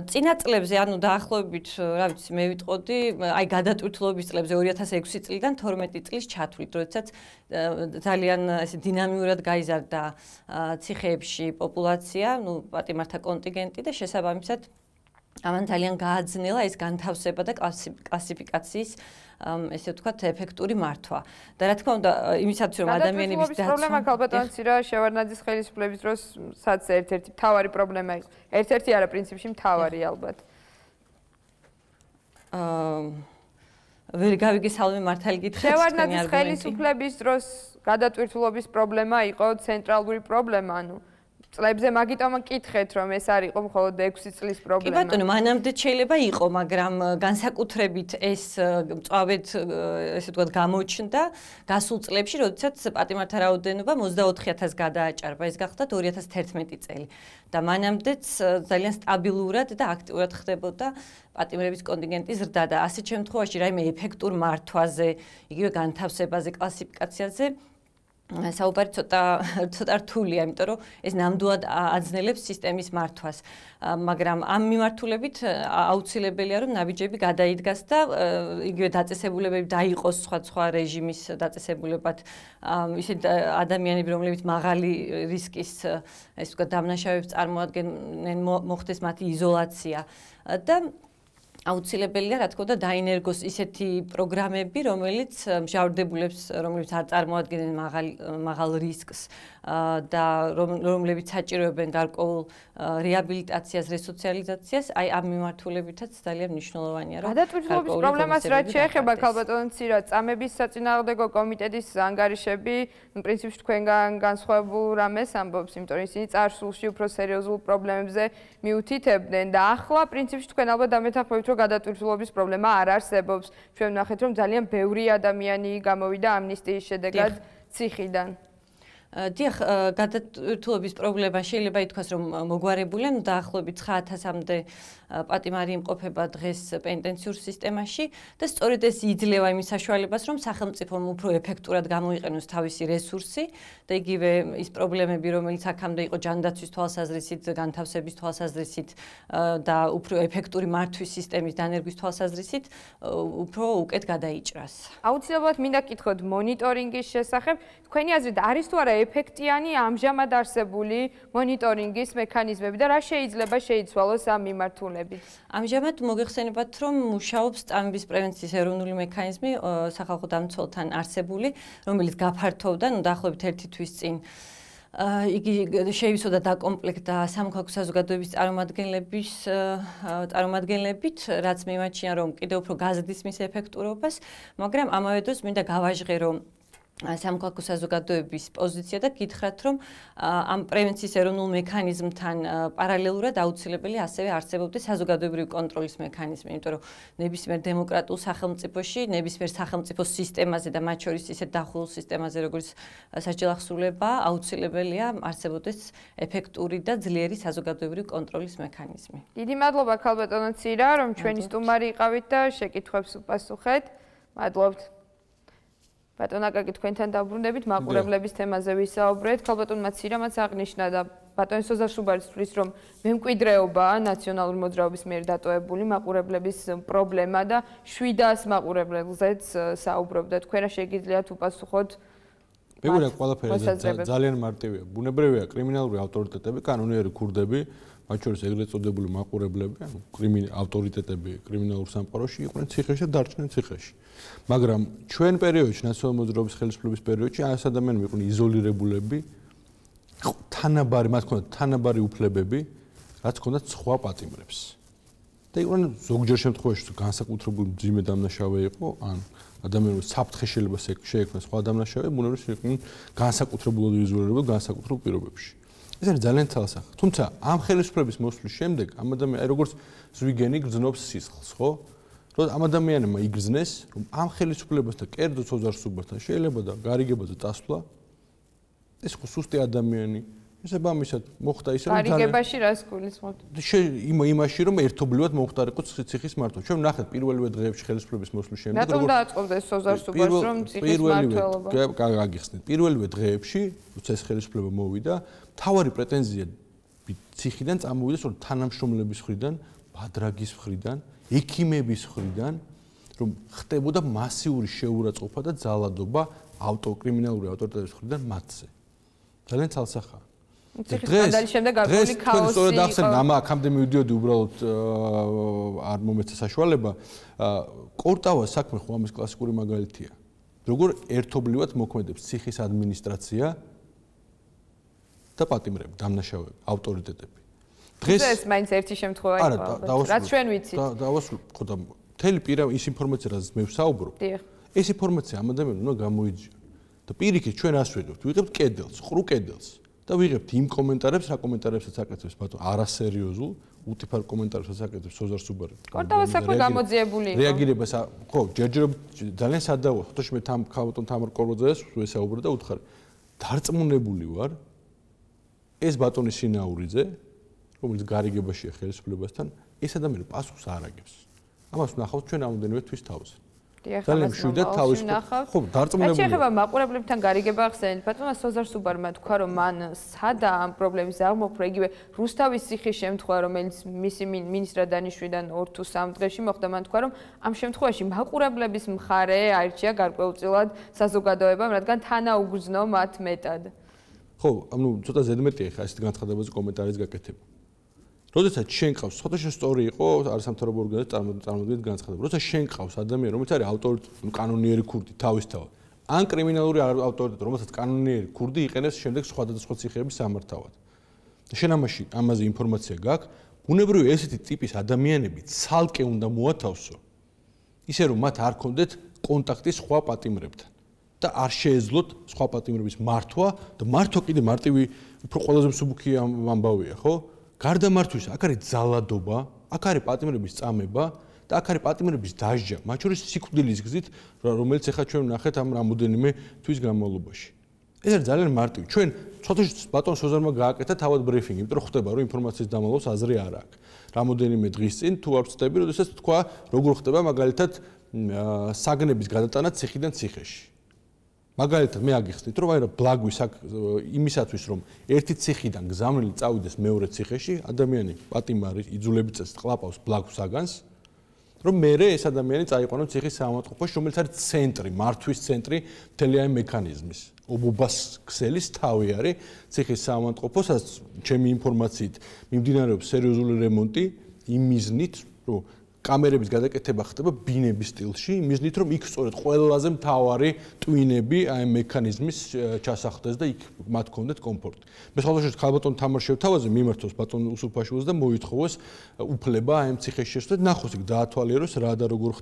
წინა წლებზე, ანუ დაახლოებით, რა ვიცი, მე ვიტყოდი, აი გადატვირთულობის წლებზე 2006 წლიდან 12 წლის ჩათვლით, როდესაც ძალიან ესე დინამიურად გაიზარდა ციხეებში პოპულაცია, პატიმართა კონტინგენტი და შესაბამისად ამან ძალიან გააძნელა ეს განთავსება და კლასიფიკაციის ესე ვთქვათ ეფექტური მართვა. და რა თქმა უნდა, იმისათვის რომ ადამიანების დაცვა პრობლემა ქალბატონ ცირა შევარდნაძის ხელისუფლების დროს სადაც ერთ-ერთი მთავარი პრობლემა იყო. ერთ-ერთი არა, პრინციპში მთავარი ალბათ. ვერ გავიგესალმე მართალი გითხრათ. შევარდნაძის ხელისუფლების დროს გადატვირთულობის პრობლემა იყო ცენტრალური პრობლემა, ანუ წლებზე მაგიტომ მკითხეთ, რომ ეს არ იყო მხოლოდ 6 წლის პრობლემა. კი ბატონო, მანამდე შეიძლება იყო, მაგრამ განსაკუთრებით ეს მწვავედ ესე ვთქვათ გამოჩნდა გასულ წლებში, როდესაც პატიმართა რაოდენობა 24,000 გადააჭარბა. ეს გახდა 2011 წელი. და მანამდეც ძალიან სტაბილურად და აქტიურად ხდებოდა პატიმრების კონტინგენტის ზრდა და ასეთ შემთხვევაში რაიმე ეფექტურ მართვაზე, იგივე განთავსებაზე, კლასიფიკაციაზე საუბარი ცოტა რთულია, იმიტომ რომ ეს ნამდვილად აძნელებს სისტემის მართვას. მაგრამ ამ მიმართულებით აუცილებელია, რომ ნაბიჯები გადაიდგას და იგივე დაწესებულებები დაიყოს სხვა რეჟიმის დაწესებულებად, ისეთ ადამიანები, რომლებიც მაღალი რისკის, ესე ვთქვათ, დამნაშავეებს წარმოადგენენ, მოხდეს მათი იზოლაცია და აუცილებელია, რა თქმა უნდა, დაინერგოს ისეთი პროგრამები, რომელიც მჟავრდებულებს, რომლებიც არ წარმოადგენენ მაღალ რისკს და რომლებიც საჭიროებენ გარკვეულ რეაბილიტაციას, რესოციალიზაციას, აი ამ მიმართულებითაც ძალიან მნიშვნელოვანია, რომ გადატვირთულობის პრობლემას რაც შეეხება ქალბატონ ცირა, წამების საწინააღმდეგო კომიტეტის ანგარიშები, პრინციპში თქვენგან განსხვავებულ რამეს ამბობს, იმიტომ რომ ისინი წარსულში უფრო სერიოზულ პრობლემებზე მიუთითებდნენ და ახლა პრინციპში თქვენ ალბათ დამეთანხმებით, რომ გადატვირთულობის პრობლემა არ არსებობს. ჩვენ ვნახეთ, რომ ძალიან ბევრი ადამიანი გამოვიდა ამნისტიის შედეგად ციხიდან. დიახ, გადატვირთულობის პრობლემა შეიძლება ითქვას, რომ მოგვარებულია, დაახლოებით 9000-მდე პატიმარი იმყოფება დღეს პენიტენციურ სისტემაში და სწორედ ეს იძლევა იმის საშუალებას, რომ სახელმწიფომ უფრო ეფექტურად გამოიყენოს თავისი რესურსი და იგივე ის პრობლემები, რომელიც აქამდე იყო ჯანდაცვის თვალსაზრისით, განთავსების თვალსაზრისით და უფრო ეფექტური მართვის სისტემის დანერგვის თვალსაზრისით, უფრო უკეთ გადაიჭრას. აუცილებლად მინდა გითხოთ მონიტორინგის შესახებ. თქვენი აზრით არის თუ არა ეფექტიანი ამჟამად არსებული მონიტორინგის მექანიზმები და რა შეიძლება შეიცვალოს ამ მიმართულებით? ამჟამად მოგეხსენებათ, რომ მუშაობს წამების პრევენციის ეროვნული მექანიზმი სახალხო დამცველთან არსებული, რომელიც გაფართოვდა დაახლოებით 1 თვის წინ. იგი შეივსო და დაკომპლექტდა სამოქალაქო საზოგადოების წარმომადგენლებით, რაც მიმაჩნია, რომ კიდევ უფრო გაზრდის მის ეფექტურობას, მაგრამ ამავე დროს მინდა გავაჟღერო სამოქალაქო საზოგადოების პოზიცია და გითხრათ, რომ ამ პრევენციის ეროვნულ მექანიზმთან პარალელურად აუცილებელი ასევე არსებობდეს საზოგადოებრივი კონტროლის მექანიზმი, იმიტომ რომ ნებისმიერ დემოკრატიულ სახელმწიფოში, ნებისმიერ სახელმწიფო სისტემაზე და მათ შორის ისეთ დახურულ სისტემაზე, როგორც სასჯელახსრულება, აუცილებელია არსებობდეს ეფექტური და ძლიერი საზოგადოებრივი კონტროლის მექანიზმი. დიდი მადლობა ქალბატონო ცირა, რომ ჩვენი სტუმარი იყავით და შეკითხვებს უპასუხეთ. მადლობთ. ბატონ აკაკი, თქვენთან დაბრუნდებით, მაყურებლების თემაზე ვისაუბრეთ. ქალბატონმა ცირამაც აღნიშნა და ბატონ სოზარ სუბარიც თვლის, რომ მემკვიდრეობაა ნაციონალური მოძრაობის მიერ დატოვებული მაყურებლების პრობლემა და 700 მაყურებელზეც საუბრობდა. თქვენ რა შეგიძლიათ უპასუხოთ? მეგონა ყველაფერი ძალიან მარტივია. ბუნებრივია კრიმინალური ავტორიტეტები, კანონიერი ქურდები, მათ შორის ეგრეთ წოდებული მაყურებლები, ანუ ავტორიტეტები კრიმინალურ სამყაროში იყვნენ ციხეში და დარჩნენ ციხეში. მაგრამ ჩვენ პერიოდში, ნაციონალური მოძრაობის ხელისუფლების პერიოდში, ეს ადამიანები იყვნენ იზოლირებულები, თანაბარი, მათ ჰქონდათ თანაბარი უფლებები, რაც ჰქონდათ სხვა პატიმრებს. და იყვნენ ზოგჯერ შემთხვევაში განსაკუთრებული მძიმე დამნაშავე იყო, ან ადამიანების საფრთხე შეიძლება შეექმნას სხვა დამნაშავე, ბუნებრივია იყვნენ განსაკუთრებულად იზოლირებულები განსაკუთრებულ პირობებში. ეს არის ძალიან თვალსახმი. თუმცა ამ ხელისუფლების მოსვლის შემდეგ ამ ადამიანს როგორც ზვიგენი გრძნობს სისხლს, ხო? რომ ამ ადამიანმა იგრძნეს, რომ ამ ხელისუფლებასთან კერძო სოზარ სუბართან შეიძლება და გარიგებაზე წასვლა ეს ხო სუსტი ადამიანი შესაბამისად მოხდა ისე რომ გარიგებაში რას გულისხმობთ? იმაში რომ ერთობლივად მოხდარიყო ციხის მართვა. ჩვენ ვნახეთ პირველივე დღეებში ხელისუფლების მოსვლის შემდეგ რატომ დააწყობდეს სოზარ სუბარს რომ ციხის მმართველობა? გაგიხსნით. პირველივე დღეებში როცა ეს ხელისუფლება მოვიდა, თავარი პრეტენზია ციხიდან წამოვიდა სწორედ თანამშრომლების მხრიდან, ბადრაგის მხრიდან, ექიმების მხრიდან, რომ ხდებოდა მასიური შეურაცხყოფა და ძალადობა ავტოკრიმინალური ავტორიტეტების მხრიდან მათზე. ძალიან ცალსახაა. დღეს შემდეგ გარკვეული ქაოსი სწორედ ახსენე, აქამდე მივიდიოდი უბრალოდ არ მომეცა საშუალება. კორტავას საქმე ხო ამის კლასიკური მაგალითია. როგორ ერთობლივად მოქმედებს ციხის ადმინისტრაცია და პატიმრები, დამნაშავეები, ავტორიტეტები. დღეს ეს მაინც ერთი შემთხვევა იყო. რაც ჩვენ ვიცით. დავასრულებ, ხო და მთელი ის ინფორმაცია, რაც მე ვსაუბრობ. ეს ინფორმაცია ამ ადამიანს უნდა გამოიძიო. და პირიქით ჩვენ რას ვიღებთ? ვიღებთ კედელს, ყრუ კედელს და ვიღებთ იმ კომენტარებს, რა კომენტარებსაც აკეთებს ბატონ, არასერიოზულ, უტიფარ კომენტარებსაც აკეთებს სოზარ სუბარი. კორტავას საქმე გამოძიებული იყო. რეაგირებას ხო, ჯერჯერობით ძალიან სადაო. ხოთოში მე ქალბატონ თამარ კოროძეს ვესაუბრე და უთხარი. დარწმუნებული ვარ ეს ბატონი სინაურიძე, რომელიც გარიგებაშია ხელისუფლებასთან, ეს ადამიანი პასუხს არ აგებს. ამას ვნახავთ ჩვენ ამდენივე თვის თავზე. ძალიან მშვიდად თავის ხო დარწმუნებული. შეიძლება მაყურებლებთან გარიგება ახსენეთ. ბატონმა სოზარ სუბარმა თქვა, რომ მან სადა ამ პრობლემის აღმოფხვრა, იგივე რუსთავის ციხის შემთხვევა, რომელიც მისი მინისტრად დანიშნვიდან 2 თუ 3 დღეში მოხდა, მან თქვა, რომ ამ შემთხვევაში მაყურებლების მხარე აირჩია გარკვეულწილად საზოგადოებამ, რადგან თანაუგრძნო მათ მეტად. ხო, ანუ ცოტა ზედმეტია ხა ესეთ განცხადებაზე კომენტარის გაკეთება. როდესაც შენ ყავს, სხვადასხვა სწორი იყო არასამთავრობო ორგანიზაციის წარმოადგენთ განცხადება. როცა შენ ყავს ადამიანი, რომელიც არის ავტორიტეტი, კანონიერი ქურდი თავისთავად, ან კრიმინალური ავტორიტეტი, რომელსაც კანონიერი ქურდი იყენებს შემდეგ სხვადასხვა ციხეების სამართავად. შენ ამაზე ინფორმაცია გაქვს, ბუნებრივი ესეთი ტიპის ადამიანები ცალკე უნდა მოათავსო, ისე რომ მათ არ ქონდეთ კონტაქტი სხვა პატიმრებთან და არ შეეძლოთ სხვა პატიმრების მართვა და მართვა კიდე მარტივი უფრო ყველაზე მსუბუქი ამბავია, ხო? გარდა მართვის, აქ არის ძალადობა, აქ არის პატიმრების წამება და აქ არის პატიმრების დასჯა, მათ შორის სიკვდილის გზით, რომელიც ახლა ჩვენ ვნახეთ ამ რამოდენიმე თვის განმავლობაში. ეს არის ძალიან მარტივი. ჩვენ ცოტა ბატონ სოზარმა გააკეთა თავად ბრიფინგი, იმიტომ რომ ხვდება, რომ ინფორმაციის დამალავს აზრი არ აქვს. რამოდენიმე დღის წინ თუ არ ვწდები, როდესაც თქვა, როგორ ხდება მაგალითად საგნების გადატანა ციხიდან ციხეში. მაგალითად მე აგიხსნით, რომ აი რა ბლაგვი იმისათვის, რომ ერთი ციხიდან გზავნილი წავიდეს მეორე ციხეში, ადამიანი პატიმარი იძულებით ყლაპავს ბლაგ საგანს, რომ მერე ეს ადამიანი წაიყვანოს ციხის საავადმყოფოში, რომელიც არის ცენტრი, მართვის ცენტრი მთელი ამ მექანიზმის. ობობას ქსელის თავი არის ციხის საავადმყოფო, სადაც ჩემი ინფორმაციით მიმდინარეობს სერიოზული რემონტი იმ მიზნით, რომ კამერების გადაკეთება ხდება ბინების სტილში, მიზნით რომ იქ სწორედ ყველაზე მთავარი ტვინები აი მექანიზმის ჩასახდეს და იქ მათ კონდეთ კომფორტი. მე სხვადასხვა ხალბატონ თამარ შევთავაზე მიმართოს ბატონ უსუფაშვილს და მოითხოვოს უფლება აი ციხეში შესვლა და ნახოს იქ დაათვალიეროს რა და როგორ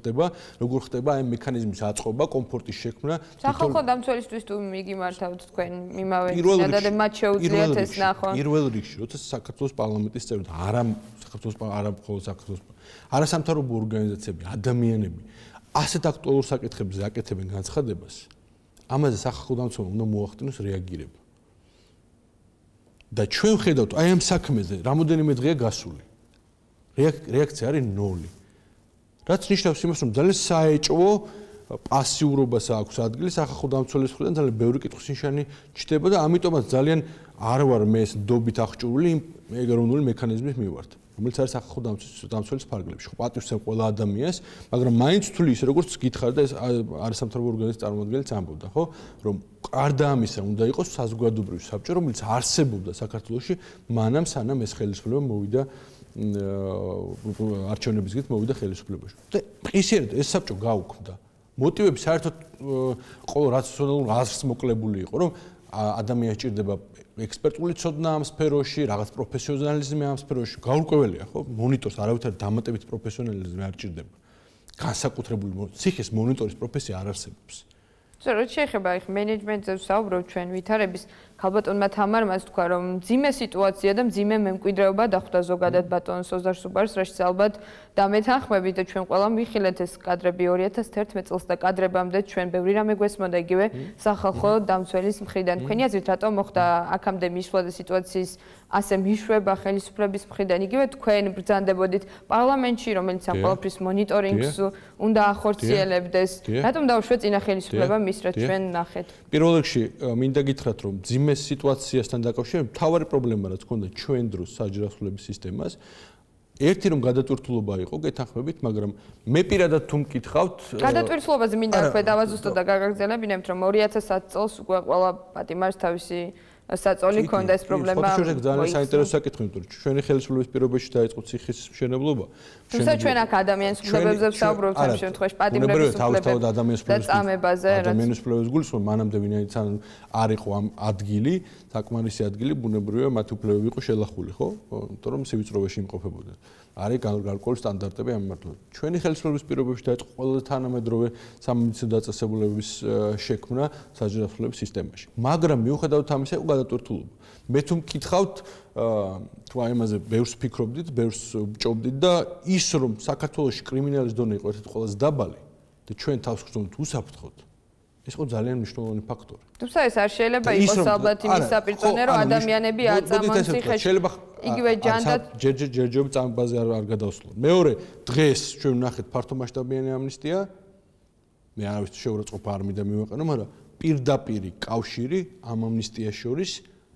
ხდება აი მექანიზმის აწყობა, კომფორტის შექმნა. სახალხო დამცველისთვის თუ მიგიმართავთ თქვენ იმავე და მათ შეუძლიათ ეს ნახონ. პირველ რიგში, როცა საქართველოს პარლამენტის წევრი არა მხოლოდ საქართველოს არასამთავრობო ორგანიზაციები, ადამიანები ასეთ აქტუალურ საკითხებზე აკეთებენ განცხადებას, ამაზე სახალხო დამცველმა უნდა მოახდინოს რეაგირება. და ჩვენ ხედავთ, აი ამ საქმეზე რამოდენიმე დღეა გასული. რეაქცია არის ნოლი. რაც ნიშნავს იმას, რომ ძალიან საეჭვო პასიურობას აქვს ადგილი სახალხო დამცველის მხრიდან, ძალიან ბევრი კითხვის ნიშანი ჩნდება და ამიტომაც ძალიან არ ვარ მე ეს დობით აღჭურვილი იმ ეროვნული მექანიზმის მიმართ. რომელიც არის სახალხო დამცველის ფარგლებში. ხო, პატივს ემ ყველა ადამიანს, მაგრამ მაინც თვლი ისე როგორც გითხარ და ეს არასამთავრობო ორგანიზაციის წარმომადგენლიც ამბობდა, ხო, რომ გარდა ამისა უნდა იყოს საზოგადოებრივი საბჭო, რომელიც არსებობდა საქართველოში, მანამ სანამ ეს ხელისუფლება მოვიდა არჩევნების გზით მოვიდა ხელისუფლებაში. და ისე ეს საბჭო გაუქმდა. მოტივები საერთოდ ყოველ რაციონალურ აზრს მოკლებული იყო, რომ ადამიანს ჭირდება ექსპერტული ცოდნა ამ სფეროში, რაღაც პროფესიონალიზმი ამ სფეროში, გაურკვეველია, ხო? მონიტორს არავითარი დამატებითი პროფესიონალიზმი არ ჭირდება. განსაკუთრებული ციხის მონიტორის პროფესია არ არსებობს. ზოგადად შეიძლება აი მენეჯმენტზე ვსაუბრობ ჩვენ ვითარების ხალბატონმა თამარმას თქვა რომ მძიმე სიტუაცია და მძიმე მემკვიდრეობა დახვდა ზოგადად ბატონ სოზარ სუბარს, რასაც ალბათ დამეთანხმებით და ჩვენ ყველამ ვიხილეთ ეს კადრები 2011 წელს და კადრებამდე ჩვენ ბევრი რამე გვესმოდა იგივე სახალხო დამცველის მხრიდან. თქვენი აზრით რატომ მოხდა აქამდე მისვლა და სიტუაციის ასე მიშვება ხელისუფლების მხრიდან? იგივე თქვენ ბრძანდებოდით პარლამენტში, რომელიც ამ ყველაფრის მონიტორინგს უნდა ახორციელებდეს. რატომ დაუშვეთ წინა ხელისუფლება მის რაც ჩვენ ნახეთ? პირველ რიგში მინდა გითხრათ რომ ძიმე სიტუაციასთან დაკავშირებით მთავარი პრობლემა რაც ჰქონდა ჩვენ დროს საჯარისხლების სისტემას ერთი რომ გადატვირთულობა იყო გეთანხმებით, მაგრამ მე პირადად თუ მკითხავთ გადატვირთულობაზე მინდა თქვენ დავაზუსტოთ და გაგაგრძელებინებთ რომ 2010 წელს უკვე ყველა პატიმარს თავისი საწოლი ქონდა ეს პრობლემა. ხო, ძალიან საინტერესო საკითხი, იმიტომ რომ ჩვენი ხელისუფლების პირობებში დაიწყო ციხის მშენებლობა. თუმცა ჩვენ აქ ადამიანის უფლებებზე ვსაუბრობთ ამ შემთხვევაში პატიმრების უფლებებზე და წამებაზე, ადამიანის უფლებებს გულისხმობ, მანამდე ვინაიდან არ იყო ამ ადგილი, საკმარისი ადგილი, ბუნებრივია მათი უფლებები იყო შელახული, ხო? იმიტომ რომ სივიწროვეში იმყოფებოდნენ. არის გარკვეული სტანდარტები ამ მიმართულებით. ჩვენი ხელისუფლების პირობებში დაიწყო ყველაზე თანამედროვე სამედიცინო დაწესებულებების შექმნა საჯარისხლების სისტემაში. მაგრამ მიუხედავად ამისა, იყო გადატვირთულობა. მე თუ მკითხავთ, თუ აი ამაზე ბევრს ფიქრობდით, ბევრს ვჭობდით და ის რომ საქართველოში კრიმინალის დონე იყო ერთ-ერთი ყველაზე დაბალი და ჩვენ თავს გვხსოვთ უსაფრთხოდ. ეს იყო ძალიან მნიშვნელოვანი ფაქტორი. თუმცა ეს არ შეიძლება იყოს ალბათ იმის საპირწონე, რომ ადამიანები აწამონ ციხეში. იგივე ჯანდად ჯერჯერობით წამებაზე არ გადავსვლოთ. მეორე, დღეს ჩვენ ვნახეთ ფართომასშტაბიანი ამნისტია. მე არ ვიცი შეურაცხყოფა არ მინდა მივაყენო, მაგრამ პირდაპირი კავშირი ამ ამნისტიას შორის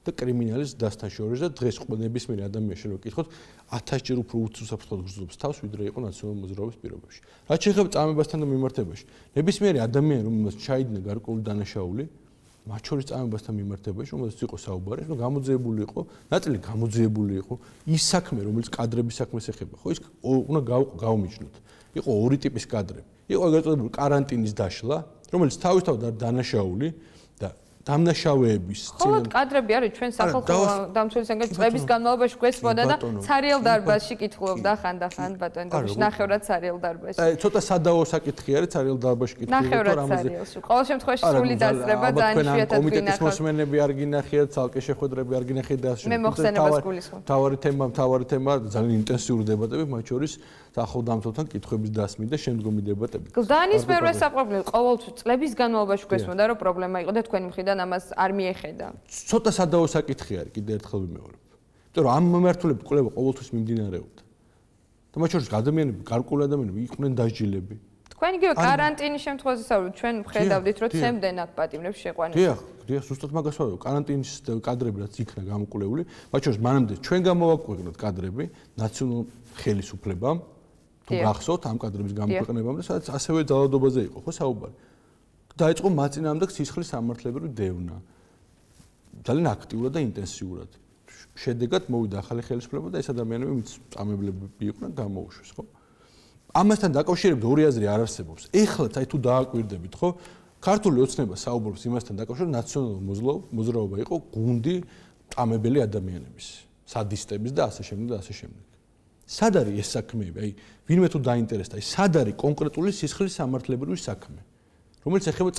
და კრიმინალის დასთან შორის და დღეს ნებისმიერი ადამიანი შეიძლება ვკითხოთ 1000 ჯერ უფრო უსაფრთხოდ გრძნობს თავს, ვიდრე იყო ნაციონალური მოძრაობის პირობებში. რაც შეეხება წამებასთან და მიმართებაში, ნებისმიერი ადამიანი, რომელსაც ჩაიდინა გარკვეული დანაშაული, მათ შორის წამებასთან მიმართებაში, რომელზეც იყო საუბარი, რომ გამოძიებული იყო, ნაწილი გამოძიებული იყო ის საქმე, რომელიც კადრების საქმეს ეხება. ხო, ის უნდა გავმიჯნოთ. იყო ორი ტიპის კადრები. იყო ეგრეთ წოდებული კარანტინის დაშლა, რომელიც თავისთავად არის დანაშაული და დამნაშავეების ხოლო კადრები არის ჩვენ სახალხო დამცველისგან წლების განმავლობაში გვესმოდა და ცარიელ დარბაზში კითხულობდა ხანდახან ბატონო დოშ ნახევრად ცარიელ დარბაზში. ცოტა სადაო საკითხი არის ცარიელ დარბაზში კითხულობდა ნახევრად ცარიელში. ყოველ შემთხვევაში სრული დასწრება ძალიან იშვიათად გვინახავს. კომიტეტის მოსმენები არ გინახიათ, ცალკე შეხვედრები არ გინახიათ და ასე. მე მოხსენებას გულისხმობ. თავარი თემა ძალიან ინტენსიური დებატები, მათ შორის სახალხო დამცველთან კითხვების დასმით და შემდგომი დებატები. გლდანის მეორე საპრობლემო ყოველთვის წლების განმავლობაში გვესმოდა რომ პრობლემა იყო და თქვენი მხრიდან ამას არ მიეხედა. ცოტა სადაო საკითხი არის, კიდევ ერთხელ ვიმეორებ. იმიტომ რომ ამ მიმართულებით კვლევა ყოველთვის მიმდინარეობდა. და მათ შორის ადამიანები, გარკვეული ადამიანები იყვნენ დასჯილები. თქვენ იგივე კარანტინის შემთხვევაში საუბრობთ, ჩვენ ხედავდით რომ ცემდნენ აქ პატიმრებს შეყვანილ. დიახ, ზუსტად მაგას ვამბობ, კარანტინის კადრები რაც იქნა გამოკვლეული, მათ შორის მანამდე ჩვენ გამოვაკვირდით კადრები ნაციონალურ ხელისუფლებამ. თუ გახსოვთ ამ კადრების გამოქვეყნებამ და სადაც ასევე ძალადობაზე იყო ხო საუბარი. დაიწყო მათ წინააღმდეგ სისხლის სამართლებრივი დევნა. ძალიან აქტიურად და ინტენსიურად. შედეგად მოვიდა ახალი ხელისუფლება და ეს ადამიანები ვინც წამებლები იყვნენ გამოუშვეს ხო. ამასთან დაკავშირებით ორი აზრი არ არსებობს. ეხლაც აი თუ დააკვირდებით ხო ქართული ოცნება საუბრობს იმასთან დაკავშირებით ნაციონალურ მოძრაობა იყო გუნდი წამებელი ადამიანების, სადისტების და ასე შემდეგ და ასე შემდეგ. სად არის ეს საქმეები? აი ვინმე თუ დაინტერესდა, აი სად არის კონკრეტული სისხლის სამართლებრივი საქმე, რომელიც ეხება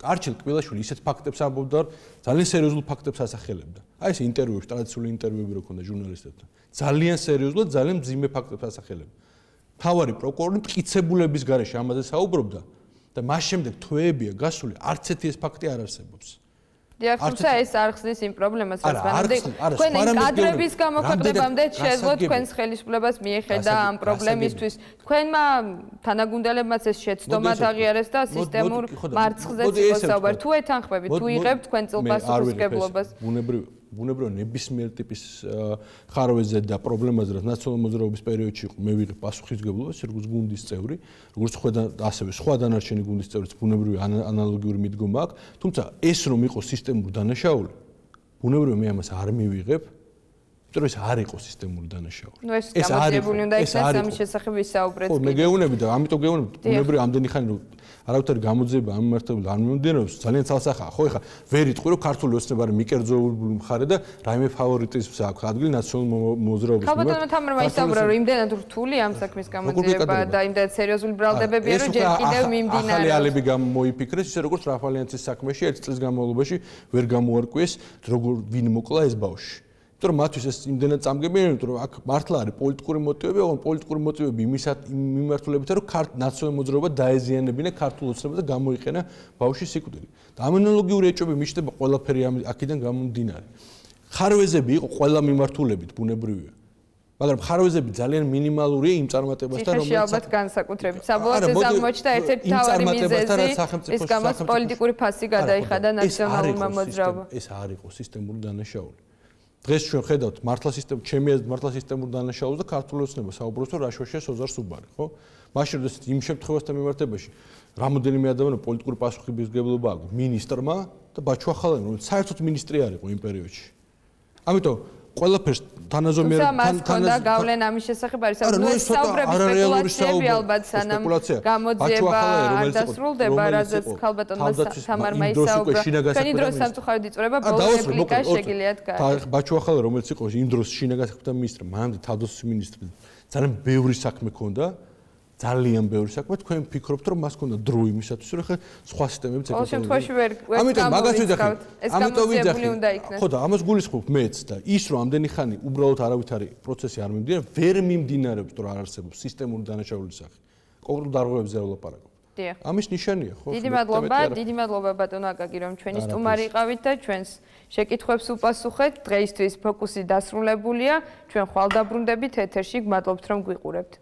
არჩილ კბილაშვილი ისეთ ფაქტებს ამბობდა, ძალიან სერიოზულ ფაქტებს ასახელებდა. აი ეს ინტერვიუში, ტრადიციული ინტერვიუები რო ქონდა ჟურნალისტებთან. ძალიან სერიოზულად, ძალიან მძიმე ფაქტებს ასახელებდა. თავარი პროკურორი მტკიცებულების გარეშე ამაზე საუბრობდა და მას შემდეგ თვეებია გასული, არც ერთი ეს ფაქტი არ არსებობს. დიახ, თუმცა ეს არ ხსნის იმ პრობლემას, რაც მანამდე თქვენ კადრების გამოქვეყნებამდე შეძლოთ თქვენს ხელისუფლებას მიეხედა ამ პრობლემისთვის. თქვენმა თანაგუნდელებმაც ეს შეცდომად აღიარეს და სისტემურ მარცხზეც იყო საუბარი. თუ ეთანხმებით, თუ იღებთ თქვენ წილპასუხისმგებლობას. ბუნებრივია ნებისმიერ ტიპის ხარვეზე და პრობლემაზე, რაც ნაციონალურ მოძრაობის პერიოდში იყო, მე ვიღებ პასუხისმგებლობას, როგორც გუნდის წევრი, როგორც ასევე სხვა დანარჩენი გუნდის წევრიც ბუნებრივია ანალოგიური მიდგომა აქვს, თუმცა ეს რომ იყო სისტემური დანაშაული, ბუნებრივია მე ამას არ მივიღებ, იმიტომ რომ ეს არ იყო სისტემური დანაშაული. ნუ ეს გამოძიებული უნდა იქნას ამის შესახებ ვისაუბრეთ. ხო, მე გეუბნები და ამიტომ გეუბნები, ბუნებრივია ამდენი ხანი რომ არავითარი გამოძიება ამ მიმართულებით არ მიმდინარეობს, ძალიან ცალსახაა. ხო, ეხლა ვერ იტყვი რომ ქართული ოცნება არის მიკერძოებული მხარე და რაიმე ფავორიტიზმს აქვს ადგილი ნაციონალურ მოძრაობის მიმართ. ხალხო თამარმა ისაუბრა რომ იმდენად რთული ამ საქმის გამოძიება და იმდენად სერიოზული ბრალდებებია რომ ჯერ კიდევ მიმდინარეობს. ახალი ალები გამოიფიქრეს, ისე როგორც რაფალიანცის საქმეში 1 წლის განმავლობაში ვერ გამოარკვიეს როგორ ვინ მოკლა ეს ბავშვი. იმიტომ რომ მათთვის ეს იმდენად წამგებიანი, იმიტომ რომ აქ მართლა არის პოლიტიკური მოტივები, ოღონდ პოლიტიკური მოტივები მიმართულებითა რომ ნაციონალურ მოძრაობა დაეზიანებინა ქართულ ოცნებას და გამოიყენა ბავშვის სიკვდილი. და ანალოგიური ეჭვები მიშდება ყველაფერი აქედან გამომდინარე. ხარვეზები იყო ყველა მიმართულებით ბუნებრივია. მაგრამ ხარვეზები ძალიან მინიმალურია იმ წარმატებასთან, რომელიც ალბათ განსაკუთრებით საბოლოოდ ეს აღმოჩნდა ერთ-ერთი მთავარი მიზეზი, ის გამოც პოლიტიკური ფასი გადაიხადა ნაციონალურმა მოძრაობამ. ეს არ იყო სისტემური დანაშაული. დღეს ჩვენ ხედავთ მართლა სისტემურ, ჩემი აზრით მართლა სისტემურ დანაშაულს და ქართული ოცნება საუბრობს რომ რაშოშია სოზარ სუბარი, ხო? მაშინ როდესაც იმ შემთხვევასთან მიმართებაში რამოდენიმე ადამიანი პოლიტიკური პასუხისმგებლობა აქვს მინისტრმა და ბაჩუახალიანი, რომელიც საერთოდ მინისტრი არ იყო იმ პერიოდში. ამიტომ ყველაფერს თანაზომიერად თანაზ გავლენა ამის შესახებ არის საუბარი. ეს საუბრები სპეკულაციები ალბათ სანამ გამოძიება არ დასრულდება, რაზეც ქალბატონმა თამარმა ისაუბრა. ჩვენი დროს სამწუხაროდ იწურება ბოლო რეპლიკა შეგიძლიათ გააკეთოთ. ბაჩუახალა რომელიც იყო იმ დროს შინაგან საქმეთა მინისტრი, მანამდე თავდაცვის მინისტრი, ძალიან ბევრი საქმე ჰქონდა. ძალიან ბევრი საქმე, თქვენ ფიქრობთ რომ მას ჰქონდა დრო იმისათვის, რომ ხა სხვა სისტემებიც ეკეთებინა. ყოველ შემთხვევაში ვერ ამიტომ მაგას ვიძახი. ამიტომ ვიძახი. ხო და ამას გულისხმობ მეც და ის რომ ამდენი ხანი უბრალოდ არავითარი პროცესი არ მიმდინარეობს, ვერ მიმდინარეობს, რომ არ არსებობს სისტემური დანაშაულის სახე. კონკრეტულ დარღვევებზე ვლაპარაკობ. დიახ. ამის ნიშანია, ხო? დიდი მადლობა ბატონო აკაკი რომ ჩვენი სტუმარი იყავით და ჩვენს შეკითხვებს უპასუხეთ. დღეისთვის ფოკუსი დასრულებულია. ჩვენ ხვალ დაბრუნდებით ეთერში. გმადლობთ რომ გვიყურებთ.